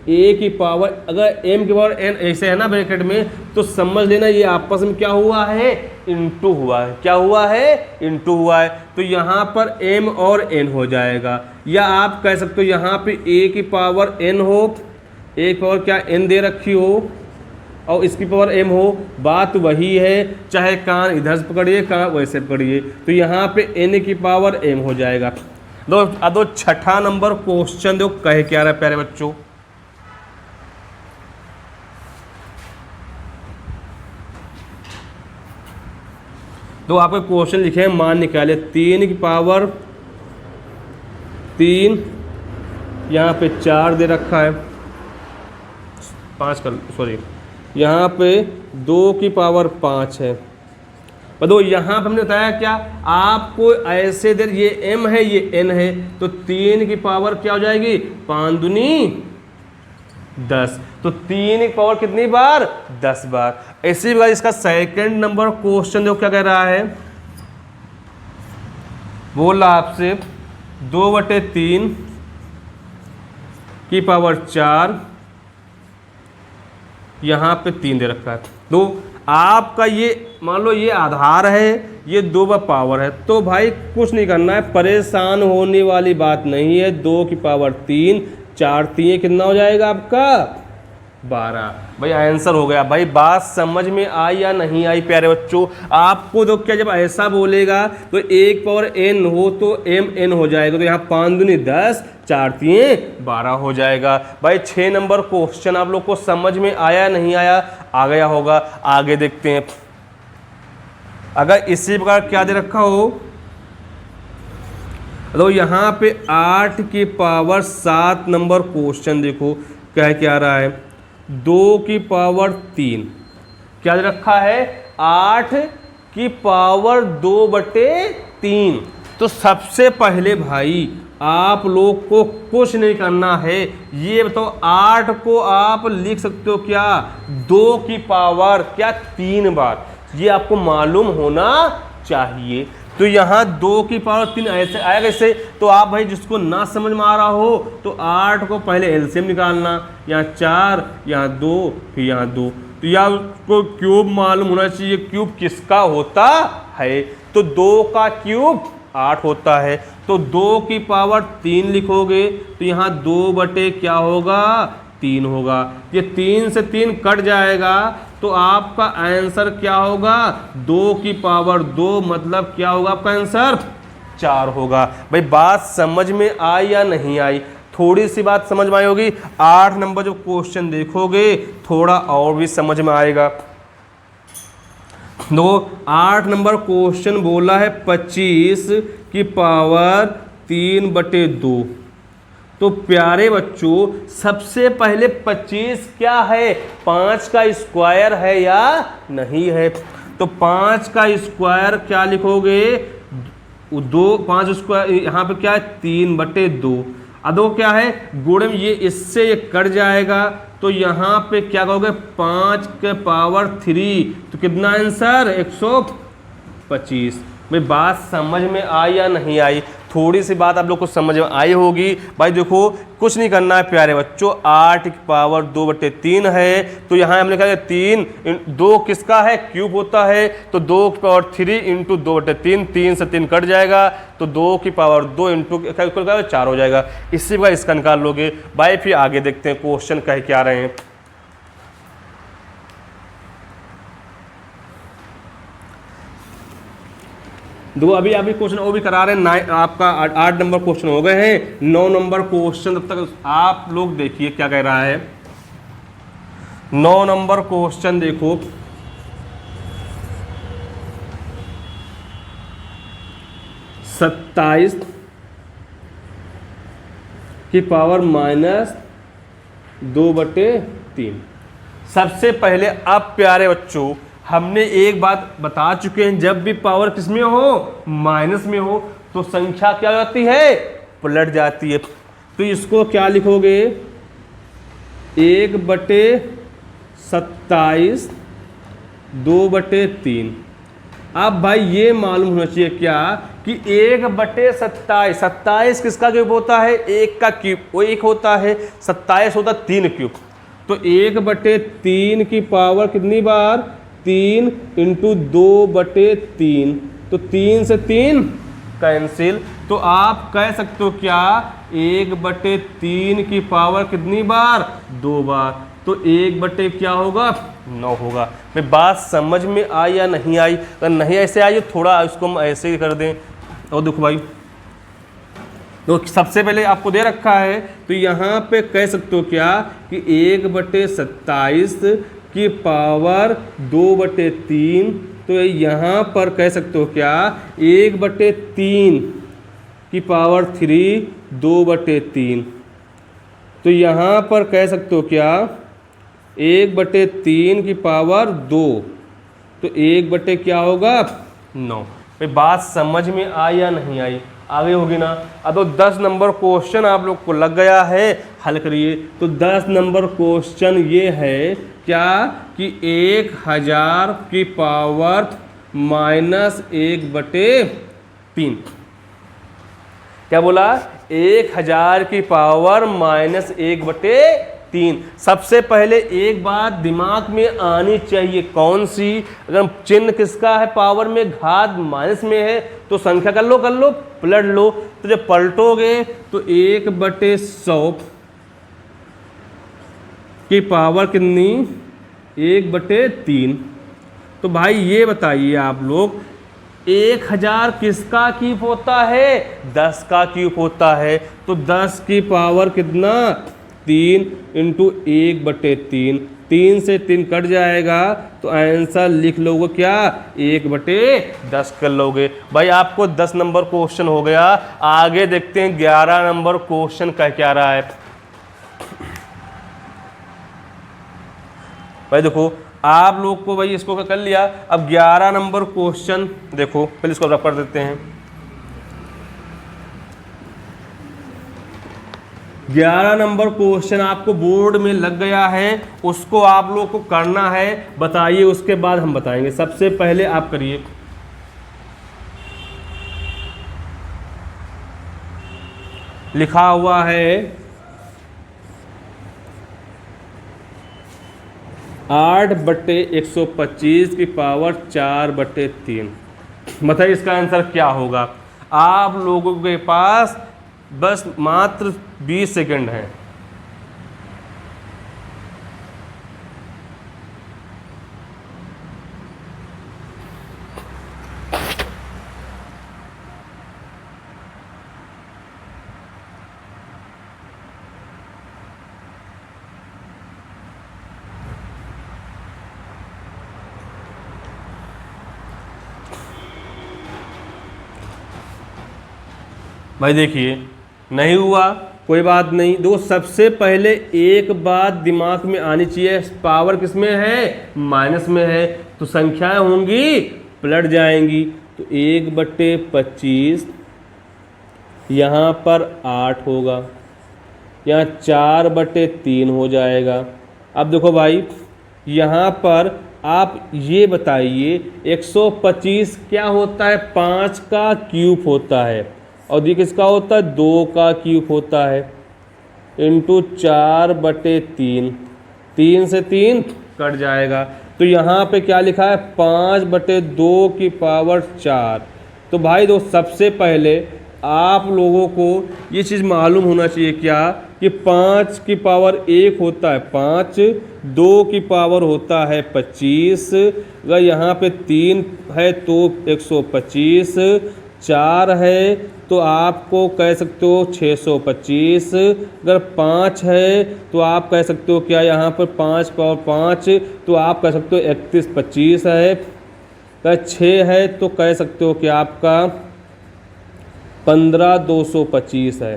Speaker 1: a की पावर, अगर m की पावर n ऐसे है ना ब्रैकेट में, तो समझ लेना ये आपस में क्या हुआ है, इनटू हुआ है। क्या हुआ है, इनटू हुआ है। तो यहाँ पर m और n हो जाएगा। या आप कह सकते हो यहाँ पे a की पावर n हो, a की पावर क्या n दे रखी हो और इसकी पावर m हो, बात वही है। चाहे कान इधर से पकड़िए, कान वैसे पकड़िए, तो यहाँ पे n की पावर m हो जाएगा। दो 6ठा नंबर क्वेश्चन दो कहे क्या रहा है प्यारे बच्चों। तो आपके क्वेश्चन लिखे हैं, मान निकाले 3 की पावर 3, यहाँ पे 4 दे रखा है, 5 कर सॉरी, यहाँ पे 2 की पावर 5 है। तो यहाँ पे हमने बताया क्या, आपको ऐसे देर ये m है, ये n है, तो 3 की पावर क्या हो जाएगी, 5 दूनी 10। तो 3 की पावर कितनी बार, 10 बार। इसी प्रकार इसका सेकंड नंबर क्वेश्चन जो क्या कह रहा है, बोल रहा आपसे 2/3 की पावर 4, यहाँ पे 3 दे रखा है। तो आपका ये मान लो ये आधार है, ये 2 पावर है। तो भाई कुछ नहीं करना है, परेशान होने वाली बात नहीं है। 2 की पावर 3, 4 3 कितना हो जाएगा आपका, 12। भाई आंसर हो गया। भाई बात समझ में आई या नहीं आई प्यारे बच्चों। आपको तो क्या, जब ऐसा बोलेगा तो 1 पावर n हो तो m n हो जाएगा। तो यहाँ 5 दूनी 10, 4 3 12 हो जाएगा। भाई 6 नंबर क्वेश्चन आप लोग को समझ में आया नहीं आया, आ गया होगा। आगे देखते हैं। अगर इसी प्रकार क्या दे रखा हो, तो यहाँ पे 8 की पावर 7 नंबर क्वेश्चन देखो क्या रहा है, 2 की पावर 3 क्या दे रखा है, 8 की पावर 2/3। तो सबसे पहले भाई आप लोग को कुछ नहीं करना है, ये बताओ 8 को आप लिख सकते हो क्या 2 की पावर क्या 3 बार, ये आपको मालूम होना चाहिए। तो यहाँ 2 की पावर 3 ऐसे आएगा इससे। तो आप भाई जिसको ना समझ में आ रहा हो तो 8 को पहले एलसीएम निकालना, यहाँ 4 यहाँ 2 फिर यहाँ 2। तो यह आपको क्यूब मालूम होना चाहिए, क्यूब किसका होता है, तो 2 का क्यूब 8 होता है। तो 2 की पावर 3 लिखोगे तो यहाँ 2 बटे क्या होगा 3 होगा, ये 3 से 3 कट जाएगा तो आपका आंसर क्या होगा 2 की पावर 2, मतलब क्या होगा आपका आंसर 4 होगा। भाई बात समझ में आई या नहीं आई, थोड़ी सी बात समझ में आई होगी। 8 नंबर जो क्वेश्चन देखोगे थोड़ा और भी समझ में आएगा। दो 8 नंबर क्वेश्चन बोला है 25 की पावर 3/2। तो प्यारे बच्चों सबसे पहले 25 क्या है 5 का स्क्वायर है या नहीं है, तो 5 का स्क्वायर क्या लिखोगे 2, 5 स्क्वायर यहाँ पे क्या है 3/2। अदो क्या है गुणे में ये इससे ये कट जाएगा तो यहाँ पे क्या कहोगे 5 के पावर 3, तो कितना आंसर 125। भाई बात समझ में आई या नहीं आई, थोड़ी सी बात आप लोग को समझ में आई होगी। भाई देखो कुछ नहीं करना है प्यारे बच्चों, 8 की पावर 2/3 है तो यहाँ हमने कहा 3 2 किसका है क्यूब होता है, तो 2 की पावर 3 इंटू 2/3, 3 से 3 कट जाएगा तो 2 की पावर 2 इंटू 4 हो जाएगा। इसी का इसका निकाल लोगे। भाई फिर आगे देखते हैं क्वेश्चन कह क्या रहे हैं। दो अभी क्वेश्चन वो भी करा रहे हैं, आपका 8 नंबर क्वेश्चन हो गए हैं। 9 नंबर क्वेश्चन तब तक आप लोग देखिए क्या कह रहा है। 9 नंबर क्वेश्चन देखो, सत्ताईस की पावर -2/3। सबसे पहले अब प्यारे बच्चों हमने एक बात बता चुके हैं, जब भी पावर किसमें हो माइनस में हो तो संख्या क्या जाती है पलट जाती है। तो इसको क्या लिखोगे 1/27 2/3। अब भाई ये मालूम होना चाहिए क्या कि 1/27, 27 किसका क्यूब होता है 1 का क्यूब, वो 1 होता है, 27 होता 3 क्यूब। तो 1/3 की पावर कितनी बार 3 इंटू 2/3, तो 3 से 3 कैंसिल। तो आप कह सकते हो क्या 1/3 की पावर कितनी बार 2 बार, तो 1 क्या होगा 9 होगा। मैं बात समझ में आई या नहीं आई, अगर नहीं ऐसे आई तो थोड़ा इसको हम ऐसे ही कर दें। और देखो भाई तो सबसे पहले आपको दे रखा है तो यहाँ पे कह सकते हो क्या कि 1/27 की पावर 2/3, तो यहाँ पर कह सकते हो क्या 1/3 की पावर 3 2/3। तो यहाँ पर कह सकते हो क्या 1/3 की पावर 2, तो 1 क्या होगा 9। भाई बात समझ में आई या नहीं आई, आगे होगी ना। अब तो 10 नंबर क्वेश्चन आप लोग को लग गया है, हल करिए। तो 10 नंबर क्वेश्चन ये है क्या कि 1000 की पावर -1/3। क्या बोला 1000 की पावर -1/3। सबसे पहले एक बात दिमाग में आनी चाहिए, कौन सी, अगर चिन्ह किसका है पावर में घात माइनस में है तो संख्या कर लो पलट लो। तो जब पलटोगे तो 1/100 की पावर कितनी 1/3। तो भाई ये बताइए आप लोग 1000 किसका क्यूब होता है 10 का क्यूब होता है, तो 10 की पावर कितना 3 इंटू 1/3, 3 से 3 कट जाएगा तो आंसर लिख लोगे क्या 1/10 कर लोगे। भाई आपको 10 नंबर क्वेश्चन हो गया। आगे देखते हैं 11 नंबर क्वेश्चन कह क्या रहा है। भाई देखो आप लोग को भाई इसको कर लिया। अब 11 नंबर क्वेश्चन देखो, पहले इसको रख कर देते हैं। 11 नंबर क्वेश्चन आपको बोर्ड में लग गया है, उसको आप लोग को करना है। बताइए, उसके बाद हम बताएंगे। सबसे पहले आप करिए, लिखा हुआ है 8/125 की पावर 4/3। बताइए इसका आंसर क्या होगा। आप लोगों के पास बस मात्र 20 सेकंड है। भाई देखिए, नहीं हुआ कोई बात नहीं। देखो, सबसे पहले एक बात दिमाग में आनी चाहिए, पावर किस में है, माइनस में है, तो संख्याएं होंगी पलट जाएंगी। तो 1/25 यहाँ पर 8 होगा, यहाँ 4/3 हो जाएगा। अब देखो भाई, यहाँ पर आप ये बताइए 125 क्या होता है, 5 का क्यूब होता है, और ये किसका होता है, 2 का क्यूब होता है, इंटू 4/3। 3 से 3 कट जाएगा। तो यहाँ पे क्या लिखा है, 5/2 की पावर 4। तो भाई दोस्त, सबसे पहले आप लोगों को ये चीज़ मालूम होना चाहिए क्या, कि 5 की पावर 1 होता है 5, 2 की पावर होता है 25, अगर यहाँ पे 3 है तो 125, 4 है तो आपको कह सकते हो 625, अगर 5 है तो आप कह सकते हो क्या, यहाँ पर 5 पावर 5 तो आप कह सकते हो 3125 है, अगर 6 है तो कह सकते हो कि आपका 15225 है।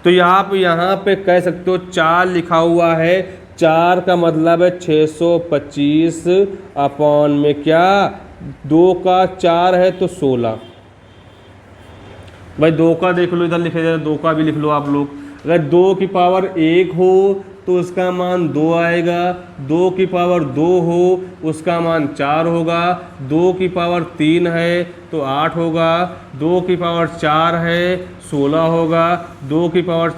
Speaker 1: तो आप यहाँ पे कह सकते हो 4 लिखा हुआ है, 4 का मतलब है 625 अपॉन में क्या, 2 का 4 है तो 16। भाई 2 का देख लो, इधर लिखे जाए 2 का भी लिख लो आप लोग। अगर 2 की पावर 1 हो तो उसका मान 2 आएगा, 2 की पावर 2 हो उसका मान 4 होगा, 2 की पावर 3 है तो 8 होगा, 2 की पावर 4 है 16 होगा, 2 की पावर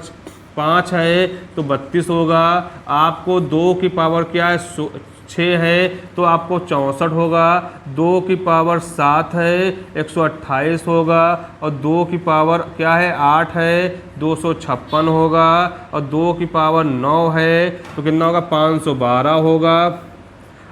Speaker 1: 5 है तो 32 होगा, आपको 2 की पावर क्या है 6 है तो आपको 64 होगा, 2 की पावर 7 है 128 होगा, और 2 की पावर क्या है 8 है 256 होगा, और 2 की पावर 9 है तो कितना होगा 512 होगा,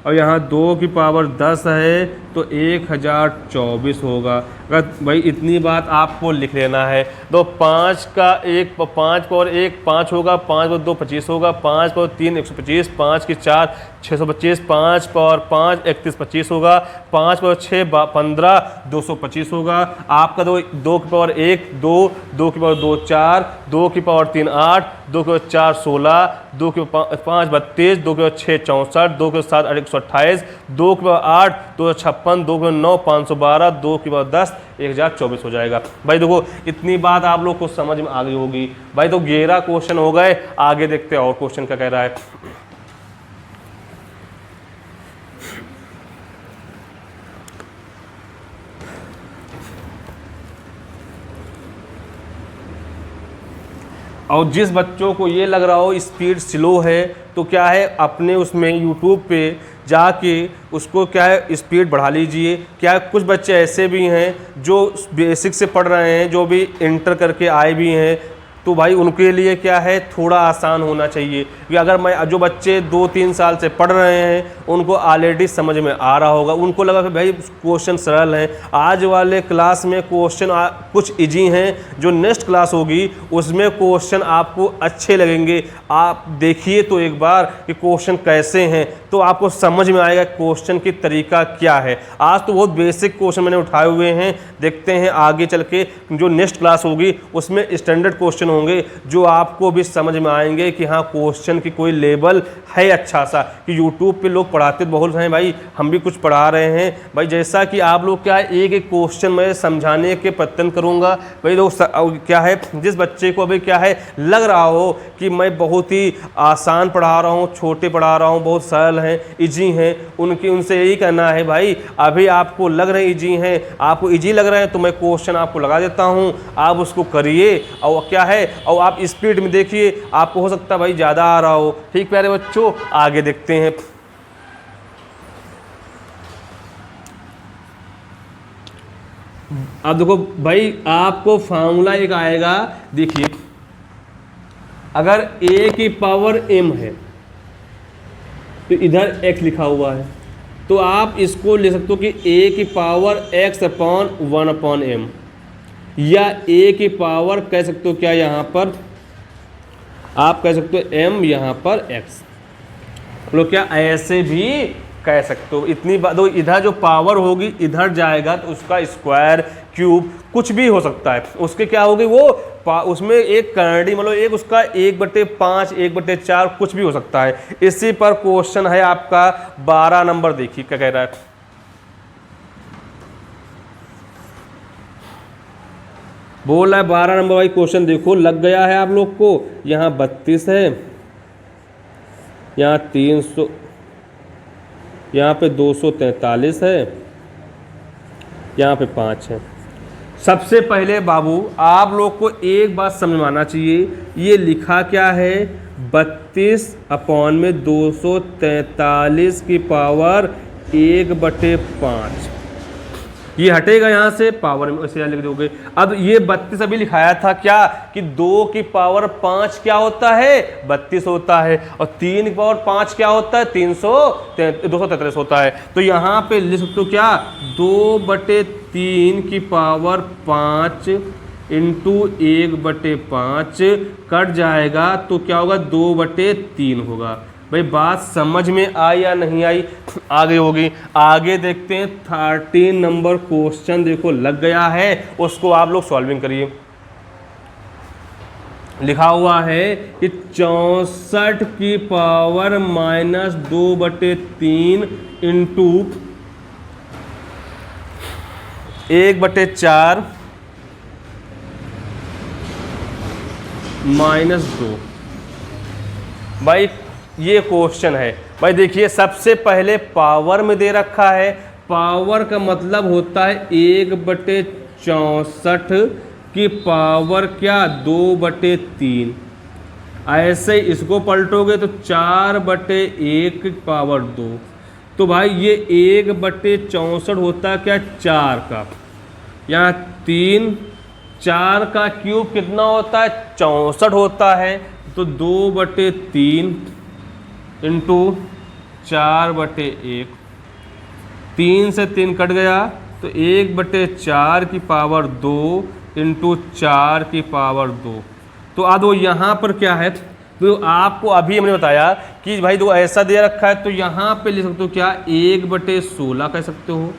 Speaker 1: और यहाँ 2 की पावर 10 है तो 1024 होगा। अगर भाई इतनी बात आपको लिख लेना है। तो 5 का 5 पावर 1 5 होगा, 5 पावर 2 25 होगा, 5 पावर 3 125, 5 की 4 625, 5 पावर 5 3125 होगा, 5 पावर 6 15 225 होगा। आपका 2 की पावर 1 2, 2 की पावर 2 4, 2 की पावर 3 8, 2 की पावर 4 16, 2 की पावर 5 32, 2 की पावर 6 64, 2 की पावर 7 128, 2 की पावर 8 256, 2 की पावर 9 512, 2 की पावर 10 1024 हो जाएगा। भाई देखो, इतनी बात आप लोग को समझ में आ गई होगी। भाई तो 11 क्वेश्चन हो गए, आगे देखते हैं और क्वेश्चन क्या कह रहा है। और जिस बच्चों को ये लग रहा हो स्पीड स्लो है, तो क्या है, अपने उसमें यूट्यूब पे जाके उसको क्या है स्पीड बढ़ा लीजिए। क्या कुछ बच्चे ऐसे भी हैं जो बेसिक से पढ़ रहे हैं, जो भी इंटर करके आए भी हैं, तो भाई उनके लिए क्या है थोड़ा आसान होना चाहिए। कि अगर मैं जो बच्चे 2-3 साल से पढ़ रहे हैं उनको ऑलरेडी समझ में आ रहा होगा, उनको लगा कि भाई क्वेश्चन सरल हैं। आज वाले क्लास में क्वेश्चन कुछ इजी हैं, जो नेक्स्ट क्लास होगी उसमें क्वेश्चन आपको अच्छे लगेंगे। आप देखिए तो एक बार कि क्वेश्चन कैसे हैं, तो आपको समझ में आएगा क्वेश्चन की तरीका क्या है। आज तो बहुत बेसिक क्वेश्चन मैंने उठाए हुए हैं, देखते हैं आगे चल के जो नेक्स्ट क्लास होगी उसमें स्टैंडर्ड क्वेश्चन होंगे जो आपको भी समझ में आएंगे कि हाँ क्वेश्चन की कोई लेवल है अच्छा सा, कि यूट्यूब पे लोग पढ़ाते बहुत हैं भाई, हम भी कुछ पढ़ा रहे हैं भाई। जैसा कि आप लोग क्या है एक एक क्वेश्चन मैं समझाने के प्रयत्न करूँगा भाई। लोग क्या है जिस बच्चे को अभी क्या है लग रहा हो कि मैं बहुत ही आसान पढ़ा रहा हूँ, छोटे पढ़ा रहा हूँ, बहुत सरल हैं, इजी हैं, उनसे यही कहना है भाई अभी आपको लग रहे इजी हैं, आपको इजी लग रहे हैं तो मैं क्वेश्चन आपको लगा देता हूँ, आप उसको करिए और क्या है और आप स्पीड में देखिए, आपको हो सकता है भाई ज़्यादा आ रहा हो। ठीक प्यारे बच्चों, आगे देखते हैं। अब देखो भाई आपको फार्मूला एक आएगा, देखिए अगर a की पावर m है तो इधर x लिखा हुआ है, तो आप इसको लिख सकते हो कि a की power x upon 1 upon m, या a की पावर कह सकते हो क्या यहाँ पर आप कह सकते हो m यहाँ पर x, लोग क्या ऐसे भी कह सकते हो। इतनी बात, तो इधर जो पावर होगी इधर जाएगा तो उसका स्क्वायर क्यूब कुछ भी हो सकता है, उसके क्या होगी वो उसमें एक करंडी मतलब एक उसका 1/5 1/4 कुछ भी हो सकता है। इसी पर क्वेश्चन है आपका 12 नंबर, देखिए क्या कह रहा है। बोल रहा है 12 नंबर भाई क्वेश्चन देखो लग गया है आप लोग को, यहाँ 32 है, यहाँ 300, यहाँ पे 243 है, यहाँ पे 5 है। सबसे पहले बाबू आप लोग को एक बात समझ में आना चाहिए, ये लिखा क्या है 32 अपॉन में 243 की पावर 1/5, ये हटेगा यहाँ से पावर में ऐसे लिख दोगे। अब ये 32 अभी लिखाया था क्या कि 2 की पावर 5 क्या होता है 32 होता है, और 3 की पावर 5 क्या होता है 243 होता है। तो यहाँ पे लिख सकते हो क्या 2/3 की पावर 5 इंटू 1/5 कट जाएगा तो क्या होगा 2/3 होगा। भाई बात समझ में आई या नहीं आई, आगे होगी। आगे देखते हैं 13 नंबर क्वेश्चन देखो लग गया है, उसको आप लोग सॉल्विंग करिए। लिखा हुआ है कि 64 की पावर -2/3 इंटू 1/4 -2। भाई ये क्वेश्चन है भाई, देखिए सबसे पहले पावर में दे रखा है, पावर का मतलब होता है 1/64 की पावर क्या 2/3, ऐसे इसको पलटोगे तो 4/1 की पावर 2। तो भाई ये 1/64 होता है क्या 4 का, यहाँ 3, 4 का क्यूब कितना होता है 64 होता है, तो 2/3 इंटू 4/1, 3 से 3 कट गया तो 1/4 की पावर 2 इंटू 4 की पावर 2। तो अब वो यहाँ पर क्या है, तो आपको अभी हमने बताया कि भाई दो ऐसा दे रखा है तो यहाँ पे लिख सकते हो क्या 1/16 कह सकते हो,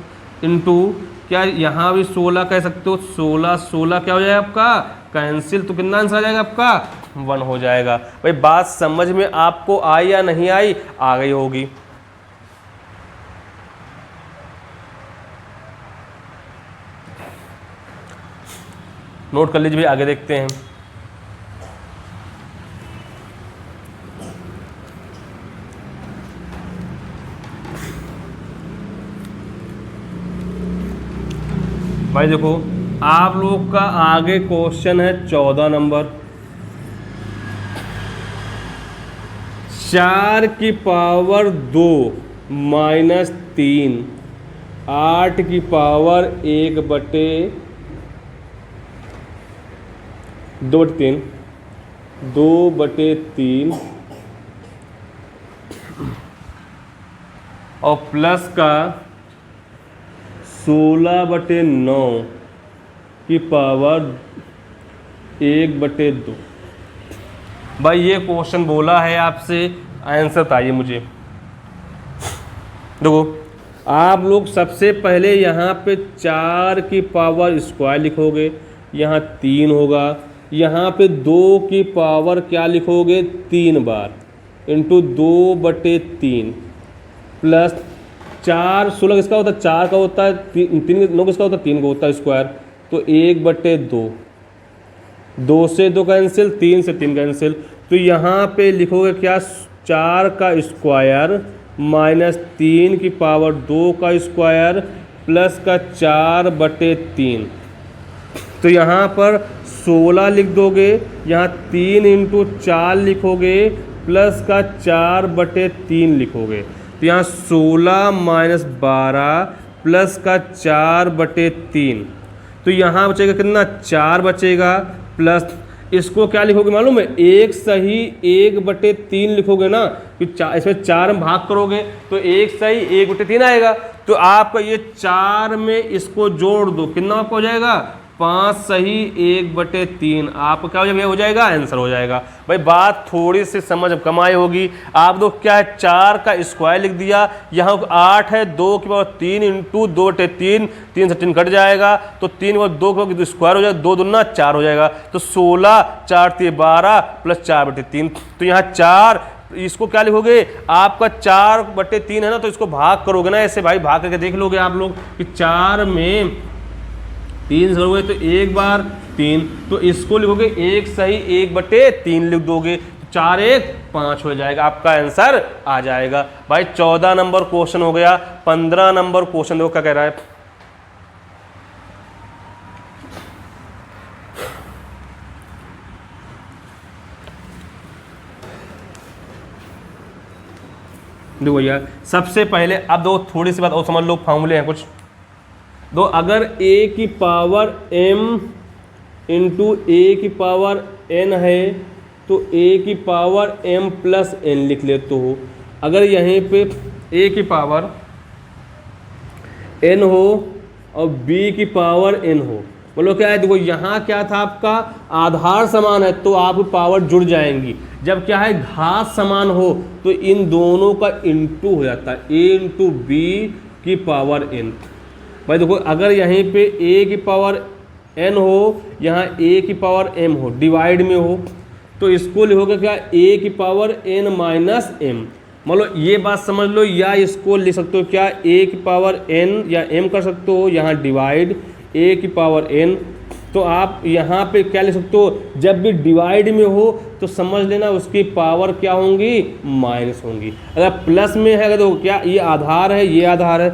Speaker 1: इंटू क्या यहाँ भी 16 कह सकते हो, 16 क्या हो जाएगा आपका कैंसिल, तो कितना आंसर आ जाएगा आपका 1 हो जाएगा। भाई बात समझ में आपको आई या नहीं आई, आ गई होगी। नोट कर लीजिए, आगे देखते हैं। भाई देखो आप लोग का आगे क्वेश्चन है 14 नंबर, 4 की पावर 2 -3, 8 की पावर 1/2/3, 2/3 और प्लस का 16/9 की पावर 1/2। भाई ये क्वेश्चन बोला है आपसे, आंसर बताइए मुझे। देखो आप लोग सबसे पहले यहाँ पे 4 की पावर स्क्वायर लिखोगे, यहाँ 3 होगा, यहाँ पे 2 की पावर क्या लिखोगे 3 बार इंटू 2/3 प्लस 4 16 किसका होता है 4 का होता है 3 9 किसका होता है 3 का होता है स्क्वायर, तो 1/2 2 से 2 कैंसिल 3 से 3 कैंसिल, तो यहाँ पे लिखोगे क्या 4 का स्क्वायर माइनस 3 की पावर 2 का स्क्वायर प्लस का 4/3, तो यहाँ पर 16 लिख दोगे, यहाँ 3 इंटू 4 लिखोगे प्लस का 4/3 लिखोगे, तो यहाँ 16 माइनस 12 प्लस का 4/3, तो यहाँ बचेगा कितना 4 बचेगा, प्लस इसको क्या लिखोगे मालूम है एक सही 1/3 लिखोगे ना, कि इसमें 4 में भाग करोगे तो एक सही 1/3 आएगा, तो आपका ये 4 में इसको जोड़ दो कितना आपका हो जाएगा 5 सही 1/3, आपका क्या हो जाएगा आंसर हो जाएगा। भाई बात थोड़ी सी समझ कम आई होगी। आप लोग क्या है 4 का स्क्वायर लिख दिया, यहाँ 8 है 2 की पावर 3 इंटू 2/3, 3 से 3 कट जाएगा, तो 3 की पावर 2 की पावर स्क्वायर हो जाएगा, 2 दूना 4 हो जाएगा, तो 16 4 3 12 प्लस 4/3, तो यहाँ 4 इसको क्या लिखोगे आपका 4/3 है ना, तो इसको भाग करोगे ना ऐसे, भाई भाग करके देख लोगे आप लोग कि 4 में 3 करोगे तो 1 बार 3, तो इसको लिखोगे एक सही 1/3 लिख दोगे, 4 1 5 हो जाएगा, आपका आंसर आ जाएगा। भाई 14 नंबर क्वेश्चन हो गया। 15 नंबर क्वेश्चन देखो क्या कह रहा है, देखो भैया सबसे पहले अब दो थोड़ी सी बात और समझ लो, फॉर्मूले हैं कुछ दो, अगर a की पावर m इंटू ए की पावर n है तो a की पावर m प्लस n लिख लेते हो। अगर यहीं पे a की पावर n हो और b की पावर n हो, बोलो क्या है, देखो यहाँ क्या था आपका आधार समान है तो आप पावर जुड़ जाएंगी, जब क्या है घात समान हो तो इन दोनों का इंटू हो जाता है, a इंटू बी की पावर n। भाई देखो अगर यहीं पे a की पावर n हो, यहाँ a की पावर m हो, डिवाइड में हो, तो इसको लिखोगे क्या a की पावर n माइनस m, मतलब ये बात समझ लो, या इसको लिख सकते हो क्या a की पावर n या m कर सकते हो, यहाँ डिवाइड a की पावर n, तो आप यहाँ पे क्या लिख सकते हो, जब भी डिवाइड में हो तो समझ लेना उसकी पावर क्या होंगी माइनस होंगी, अगर प्लस में है अगर तो क्या ये आधार है ये आधार है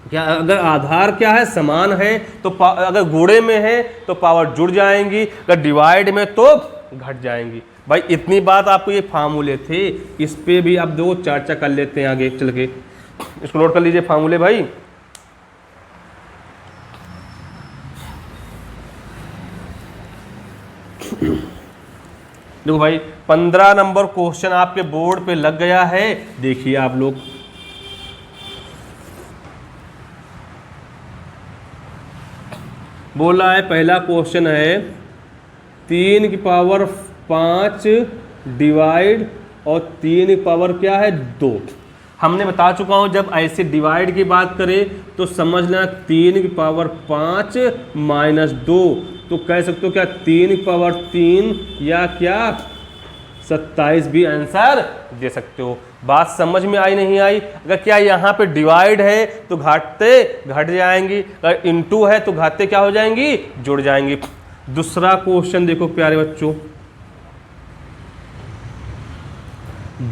Speaker 1: क्या अगर आधार क्या है समान है तो अगर गुणे में है तो पावर जुड़ जाएंगी, अगर डिवाइड में तो घट जाएंगी। भाई इतनी बात आपको ये फार्मूले थे, इस पे भी आप दो चर्चा कर लेते हैं आगे चल के, इसको नोट कर लीजिए फार्मूले भाई। देखो भाई 15 नंबर क्वेश्चन आपके बोर्ड पे लग गया है, देखिए आप लोग, बोला है पहला क्वेश्चन है 3 की पावर 5 डिवाइड और 3 की पावर क्या है 2। हमने बता चुका हूं जब ऐसे डिवाइड की बात करें तो समझ लेना 3 की पावर 5 माइनस 2, तो कह सकते हो क्या 3 की पावर 3 या क्या 27 भी आंसर दे सकते हो। बात समझ में आई नहीं आई, अगर क्या यहाँ पे डिवाइड है तो घाटते घट जाएंगी, अगर इनटू है तो घाते क्या हो जाएंगी जुड़ जाएंगी। दूसरा क्वेश्चन देखो प्यारे बच्चों,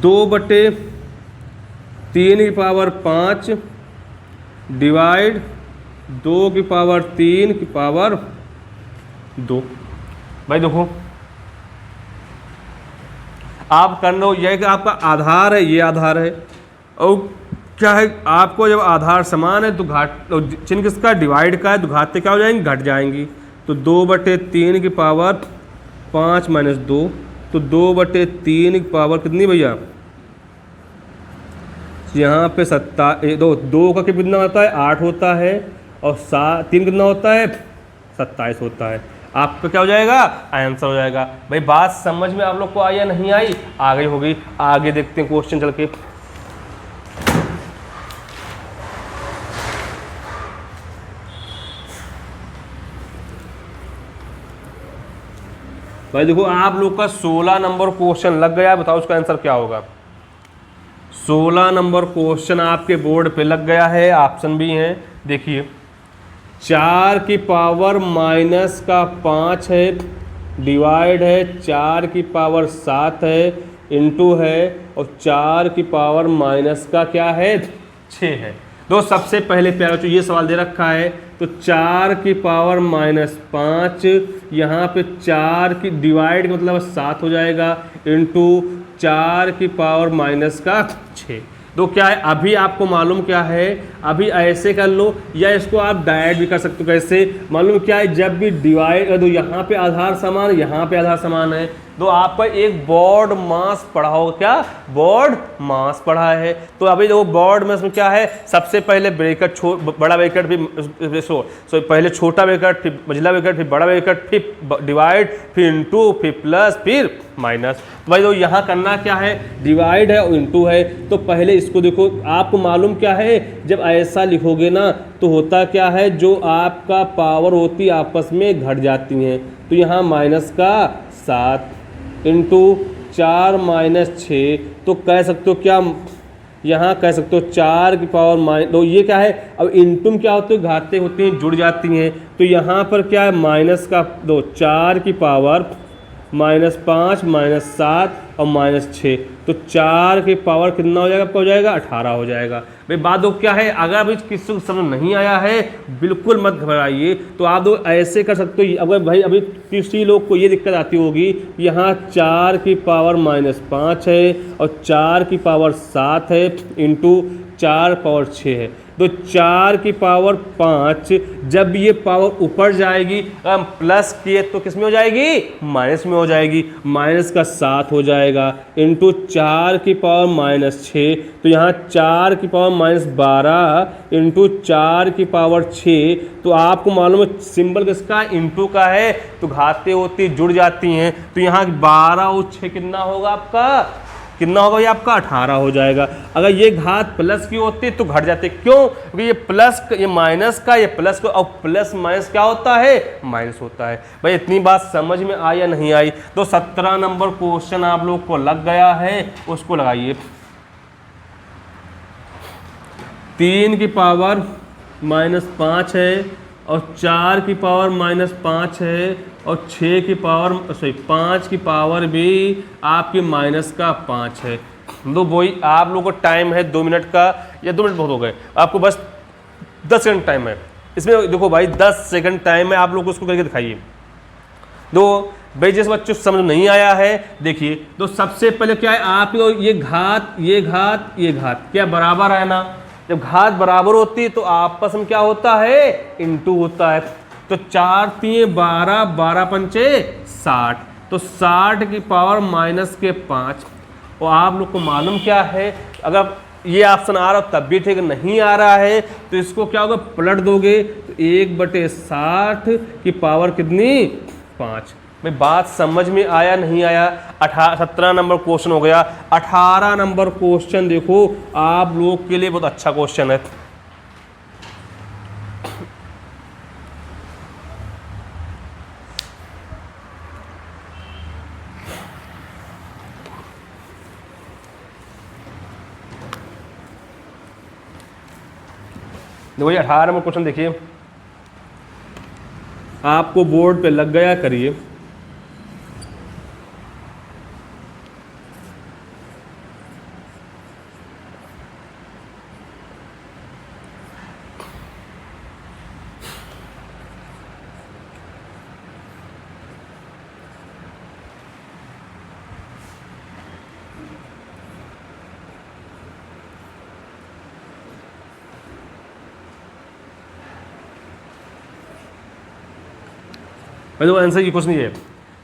Speaker 1: 2/3 की पावर 5 डिवाइड 2 की पावर 3 की पावर 2। भाई देखो आप कर लो, यह कि आपका आधार है ये आधार है, और क्या है आपको जब आधार समान है तो घाट चिन्ह किसका डिवाइड का है तो घाते क्या हो जाएंगी घट जाएंगी, तो 2/3 की पावर 5 माइनस 2, तो 2/3 की पावर कितनी भैया, यहाँ पे 2 का कितना होता है 8 होता है, और 3 कितना होता है 27 होता है, आपका क्या हो जाएगा आंसर हो जाएगा। भाई बात समझ में आप लोग को आई या नहीं आई, आगे होगी, आगे देखते हैं क्वेश्चन चल के। भाई देखो आप लोग का 16 नंबर क्वेश्चन लग गया, बताओ उसका आंसर क्या होगा। 16 नंबर क्वेश्चन आपके बोर्ड पे लग गया है, ऑप्शन भी हैं, देखिए 4 की पावर माइनस का 5 है, डिवाइड है 4 की पावर 7 है, इंटू है, और 4 की पावर माइनस का क्या है 6 है। तो सबसे पहले प्यारे बच्चों ये सवाल दे रखा है, तो 4 की पावर माइनस 5, यहाँ पे 4 की डिवाइड मतलब 7 हो जाएगा, इंटू 4 की पावर माइनस का 6। तो क्या है, अभी आपको मालूम क्या है, अभी ऐसे कर लो या इसको आप डायरेक्ट भी कर सकते हो। कैसे मालूम क्या है, जब भी डिवाइड दो, यहाँ पे आधार समान, यहाँ पे आधार समान है, तो आपका एक बोर्ड मास पढ़ा होगा, क्या बोर्ड मास पढ़ा है। तो अभी जो बोर्ड मास में क्या है, सबसे पहले ब्रैकेट बड़ा ब्रैकेट, फिर पहले छोटा ब्रैकेट, फिर मझला ब्रैकेट, फिर बड़ा ब्रैकेट, फिर डिवाइड, फिर इंटू, फिर प्लस, फिर माइनस। तो भाई तो यहाँ करना क्या है, डिवाइड है और इंटू है। तो पहले इसको देखो, आपको मालूम क्या है, जब ऐसा लिखोगे ना तो होता क्या है, जो आपका पावर होती आपस में घट जाती हैं। तो यहाँ माइनस का 7 इंटू 4 माइनस 6, तो कह सकते हो क्या, यहाँ कह सकते हो 4 की पावर माइनस, तो ये क्या है, अब इंटू क्या होते हैं, घाते होते हैं, जुड़ जाती हैं। तो यहाँ पर क्या है, माइनस का 4 की पावर माइनस 5 माइनस 7 और माइनस 6, तो 4 की पावर कितना हो जाएगा, आपका हो जाएगा 18 हो जाएगा। भाई बात दो क्या है, अगर अभी किसी को समझ नहीं आया है बिल्कुल मत घबराइए, तो आप दो ऐसे कर सकते हो। अगर भाई अभी किसी लोग को ये दिक्कत आती होगी, यहाँ 4 की पावर माइनस 5 है और 4 की पावर 7 है, इंटू 4 पावर 6 है, तो 4 की पावर 5, जब ये पावर ऊपर जाएगी, अगर हम प्लस किए तो किस में हो जाएगी, माइनस में हो जाएगी, माइनस का 7 हो जाएगा, इंटू 4 की पावर माइनस 6, तो यहाँ 4 की पावर माइनस 12 इंटू 4 की पावर 6। तो आपको मालूम है सिंबल किसका, इंटू का है, तो घाते होती जुड़ जाती हैं। तो यहाँ 12 और 6 कितना होगा आपका, कितना होगा ये आपका 18 हो जाएगा। अगर ये घात प्लस की होती तो घट जाते, क्यों, क्योंकि ये प्लस, ये माइनस का, ये प्लस का, और प्लस माइनस क्या होता है, माइनस होता है। भाई इतनी बात समझ में आई या नहीं आई। तो 17 नंबर क्वेश्चन आप लोग को लग गया है, उसको लगाइए। 3 की पावर माइनस 5 है और 4 की पावर माइनस 5 है और 6 की पावर 5 की पावर भी आपकी माइनस का 5 है। तो वही आप लोगों को टाइम है 2 मिनट का, या 2 मिनट बहुत हो गए, आपको बस 10 सेकंड टाइम है इसमें। देखो भाई 10 सेकंड टाइम है, आप लोग उसको करके दिखाइए। तो भाई जिस बच्चों को समझ नहीं आया है, देखिए तो सबसे पहले क्या है, आप ये घात, ये घात, ये घात क्या बराबर है ना, जब घात बराबर होती है तो आपस में क्या होता है, इंटू होता है। तो 4 3 12, 12 पंचे 60, तो 60 की पावर माइनस के 5। और आप लोग को मालूम क्या है, अगर ये ऑप्शन आ रहा हो तब भी ठीक, नहीं आ रहा है तो इसको क्या होगा, पलट दोगे तो 1/60 की पावर कितनी, 5। भाई बात समझ में आया नहीं आया। 17 नंबर क्वेश्चन हो गया। 18 नंबर क्वेश्चन देखो आप लोग के लिए बहुत अच्छा क्वेश्चन है। देखो ये 18 नंबर क्वेश्चन देखिए, आपको बोर्ड पे लग गया, करिए। तो आंसर ये क्वेश्चन ये है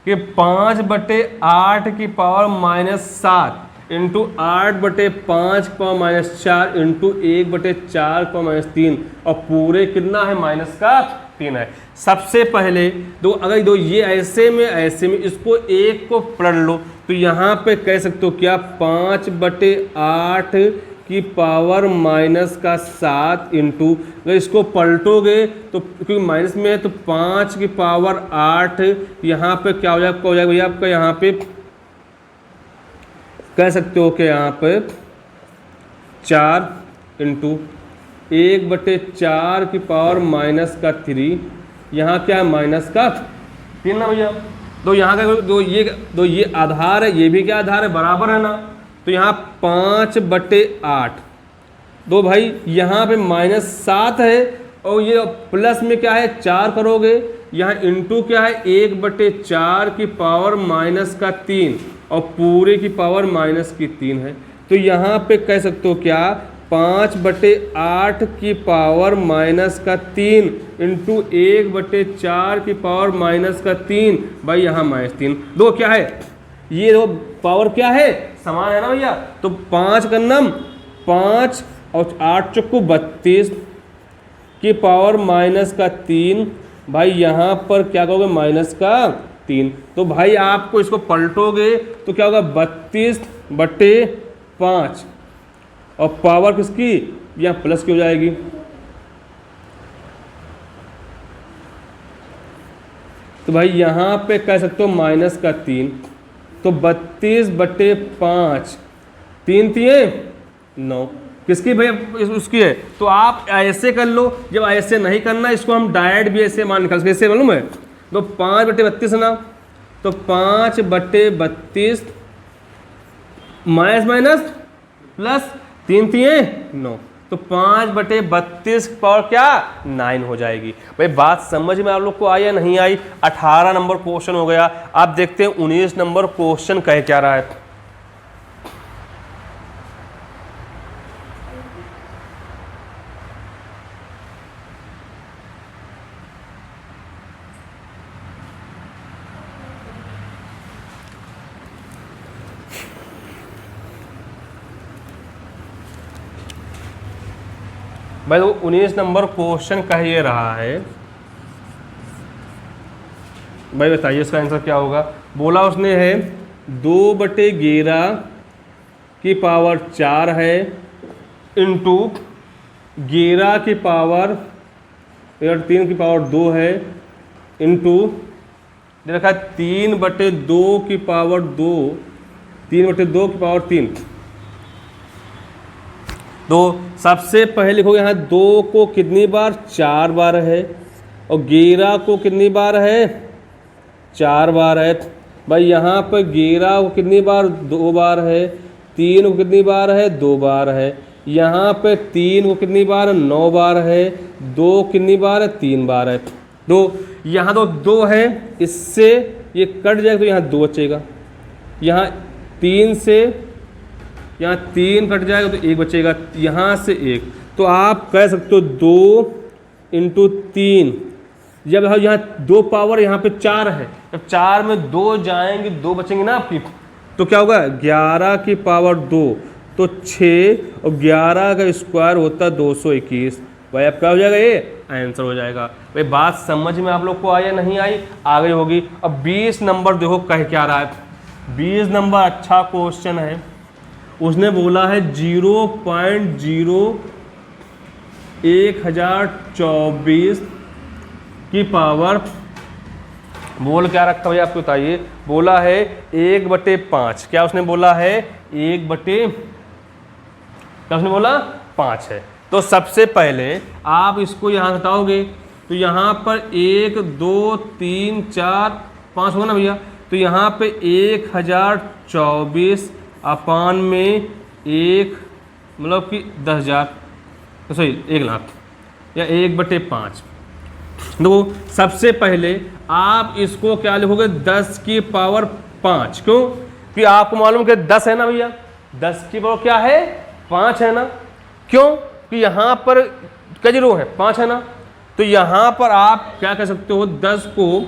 Speaker 1: कि 5/8 की पावर माइनस 7 इंटू 8/5 की पावर माइनस 4 इंटू 1/4 की पावर माइनस 3, और पूरे कितना है, माइनस का 3 है। सबसे पहले दो, अगर दो ये ऐसे में इसको एक को पढ़ लो, तो यहाँ पे कह सकते हो क्या, 5/8 की पावर माइनस का 7 इंटू, अगर इसको पलटोगे तो क्योंकि माइनस में है तो 5 की पावर 8, यहाँ पे क्या हो जाएगा भैया आपका, यहाँ पे कह सकते हो कि यहाँ पे 4 इंटू 1/4 की पावर माइनस का 3, यहाँ क्या है माइनस का 3 ना भैया। तो यहाँ का दो ये आधार है, ये भी क्या आधार है, बराबर है ना। तो यहाँ 5/8, तो भाई यहाँ पे -7 है और ये प्लस में क्या है 4 करोगे, यहाँ इंटू क्या है 1/4 की पावर माइनस का 3 और पूरे की पावर माइनस की 3 है। तो यहाँ पे कह सकते हो क्या 5/8 की पावर माइनस का 3 इंटू 1/4 की पावर माइनस का 3, भाई यहाँ -3, दो क्या है ये दो पावर क्या है समान है ना भैया। तो 5 का नम 5 और 8 चक्कू 32 की पावर माइनस का 3, भाई यहाँ पर क्या कहोगे माइनस का 3। तो भाई आपको इसको पलटोगे तो क्या होगा 32/5 और पावर किसकी यहाँ प्लस की हो जाएगी। तो भाई यहाँ पे कह सकते हो माइनस का 3, तो 32/5, 3 3 9 किसकी भैया उसकी है। तो आप ऐसे कर लो, जब ऐसे नहीं करना इसको हम डायरेक्ट भी ऐसे मान निकाल सकते, ऐसे मालूम है। तो 5/32 है ना, तो 5/32 माइनस प्लस 3 3 9, तो 5/32 पावर क्या 9 हो जाएगी। भाई बात समझ में आप लोग को आई या नहीं आई। 18 नंबर क्वेश्चन हो गया। आप देखते हैं 19 नंबर क्वेश्चन कह क्या रहा है। भाई वो 19 नंबर क्वेश्चन कह ये रहा है। भाई बताइए इसका आंसर क्या होगा। बोला उसने है 2/11 की पावर 4 है इंटू 11 की पावर 3 की पावर 2 है इंटू दे रखा है 3/2 की पावर 2, 3/2 की पावर 3। तो सबसे पहले लिखोगे यहाँ 2 को कितनी बार 4 बार है और 11 को कितनी बार है 4 बार है। भाई यहाँ पर 11 को कितनी बार 2 बार है, 3 को कितनी बार है 2 बार है, यहाँ पे 3 को कितनी बार 9 बार है, 2 कितनी बार है 3 बार है। तो यहाँ तो 2 है, इससे ये कट जाएगा तो यहाँ 2 बचेगा, यहाँ 3 से यहाँ 3 कट जाएगा तो 1 बचेगा, यहाँ से 1। तो आप कह सकते हो 2 इंटू 3, जब यहाँ 2 पावर यहाँ पे 4 है, जब 4 में 2 जाएंगे 2 बचेंगे ना आपकी, तो क्या होगा 11 की पावर 2 तो 6 और 11 का स्क्वायर होता है 221। भाई अब क्या हो जाएगा ये आंसर हो जाएगा। भाई बात समझ में आप लोग को आई या नहीं आई, आगे होगी। अब 20 नंबर देखो कह क्या रहा है। 20 नंबर अच्छा क्वेश्चन है। उसने बोला है 0.1024 की पावर, बोल क्या रखा भैया आपको बताइए। बोला है 1/5, क्या उसने बोला है 1/, क्या उसने बोला 5 है। तो सबसे पहले आप इसको यहाँ हटाओगे तो यहाँ पर 1 2 3 4 5 होगा ना भैया। तो यहाँ पे 1024 अपान में 1 मतलब कि 10,000, सॉरी 1 लाख या 1/5। तो सबसे पहले आप इसको क्या लिखोगे 10 की पावर 5। क्यों कि आपको मालूम कि 10 है ना भैया, 10 की पावर क्या है 5 है ना। क्यों कि यहाँ पर क्या जीरो है 5 है ना। तो यहाँ पर आप क्या कह सकते हो 10 को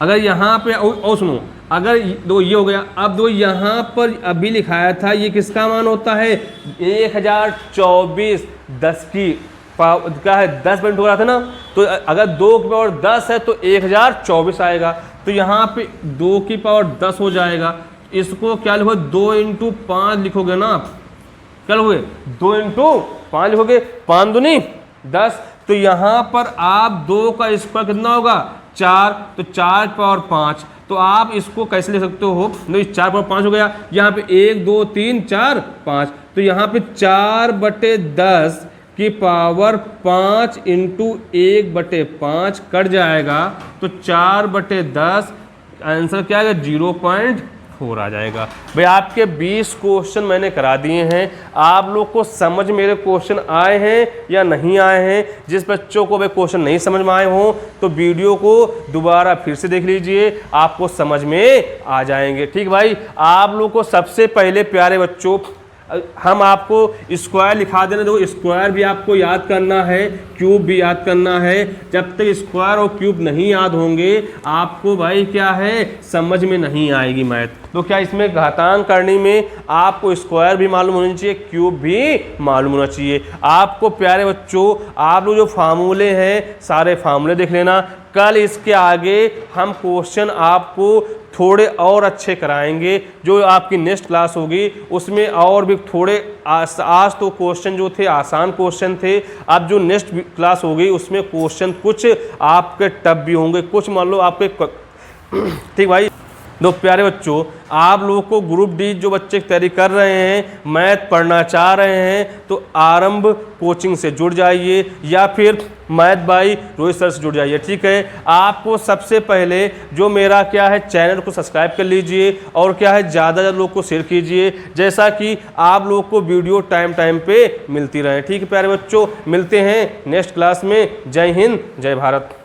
Speaker 1: अगर यहाँ पे और सुनो, अगर दो ये हो गया, अब दो यहाँ पर अभी लिखाया था ये किसका मान होता है 1024, 10 की पावर क्या है 10 पॉइंट हो रहा था ना। तो अगर 2 की पावर 10 है तो 1024 आएगा। तो यहाँ पे 2 की पावर 10 हो जाएगा। इसको क्या लिखोगे 2 इंटू 5 लिखोगे ना आप, क्या लिखोगे 2 इंटू 5 लिखोगे, 5 दूनी 10। तो यहाँ पर आप 2 का स्क्वायर कितना होगा 4, तो 4 पावर 5। तो आप इसको कैसे ले सकते हो, नहीं 4 पावर 5 हो गया, यहाँ पे 1 2 3 4 5, तो यहाँ पे 4/10 की पावर 5 इंटू 1/5 कट जाएगा, तो 4/10 आंसर क्या आएगा 0.4 आ जाएगा। भाई आपके 20 क्वेश्चन मैंने करा दिए हैं, आप लोग को समझ मेरे क्वेश्चन आए हैं या नहीं आए हैं। जिस बच्चों को वे क्वेश्चन नहीं समझ में आए हों तो वीडियो को दोबारा फिर से देख लीजिए, आपको समझ में आ जाएंगे। ठीक भाई, आप लोग को सबसे पहले प्यारे बच्चों हम आपको स्क्वायर लिखा देना, देखो स्क्वायर भी आपको याद करना है, क्यूब भी याद करना है। जब तक स्क्वायर और क्यूब नहीं याद होंगे आपको भाई क्या है समझ में नहीं आएगी मैथ। तो क्या इसमें घातांक करने में आपको स्क्वायर भी मालूम होना चाहिए, क्यूब भी मालूम होना चाहिए। आपको प्यारे बच्चों आप लोग जो फार्मूले हैं सारे फार्मूले देख लेना। कल इसके आगे हम क्वेश्चन आपको थोड़े और अच्छे कराएंगे, जो आपकी नेक्स्ट क्लास होगी उसमें और भी थोड़े आज तो क्वेश्चन जो थे आसान क्वेश्चन थे, अब जो नेक्स्ट क्लास होगी उसमें क्वेश्चन कुछ आपके टफ भी होंगे, कुछ मान लो आपके ठीक भाई। तो प्यारे बच्चों आप लोगों को ग्रुप डी जो बच्चे तैयारी कर रहे हैं, मैथ पढ़ना चाह रहे हैं, तो आरंभ कोचिंग से जुड़ जाइए या फिर मैथ बाई रोहित सर से जुड़ जाइए। ठीक है, आपको सबसे पहले जो मेरा क्या है चैनल को सब्सक्राइब कर लीजिए और क्या है ज़्यादा लोग को शेयर कीजिए, जैसा कि आप लोग को वीडियो टाइम पे मिलती रहे। ठीक है प्यारे बच्चों, मिलते हैं नेक्स्ट क्लास में। जय हिंद, जय भारत।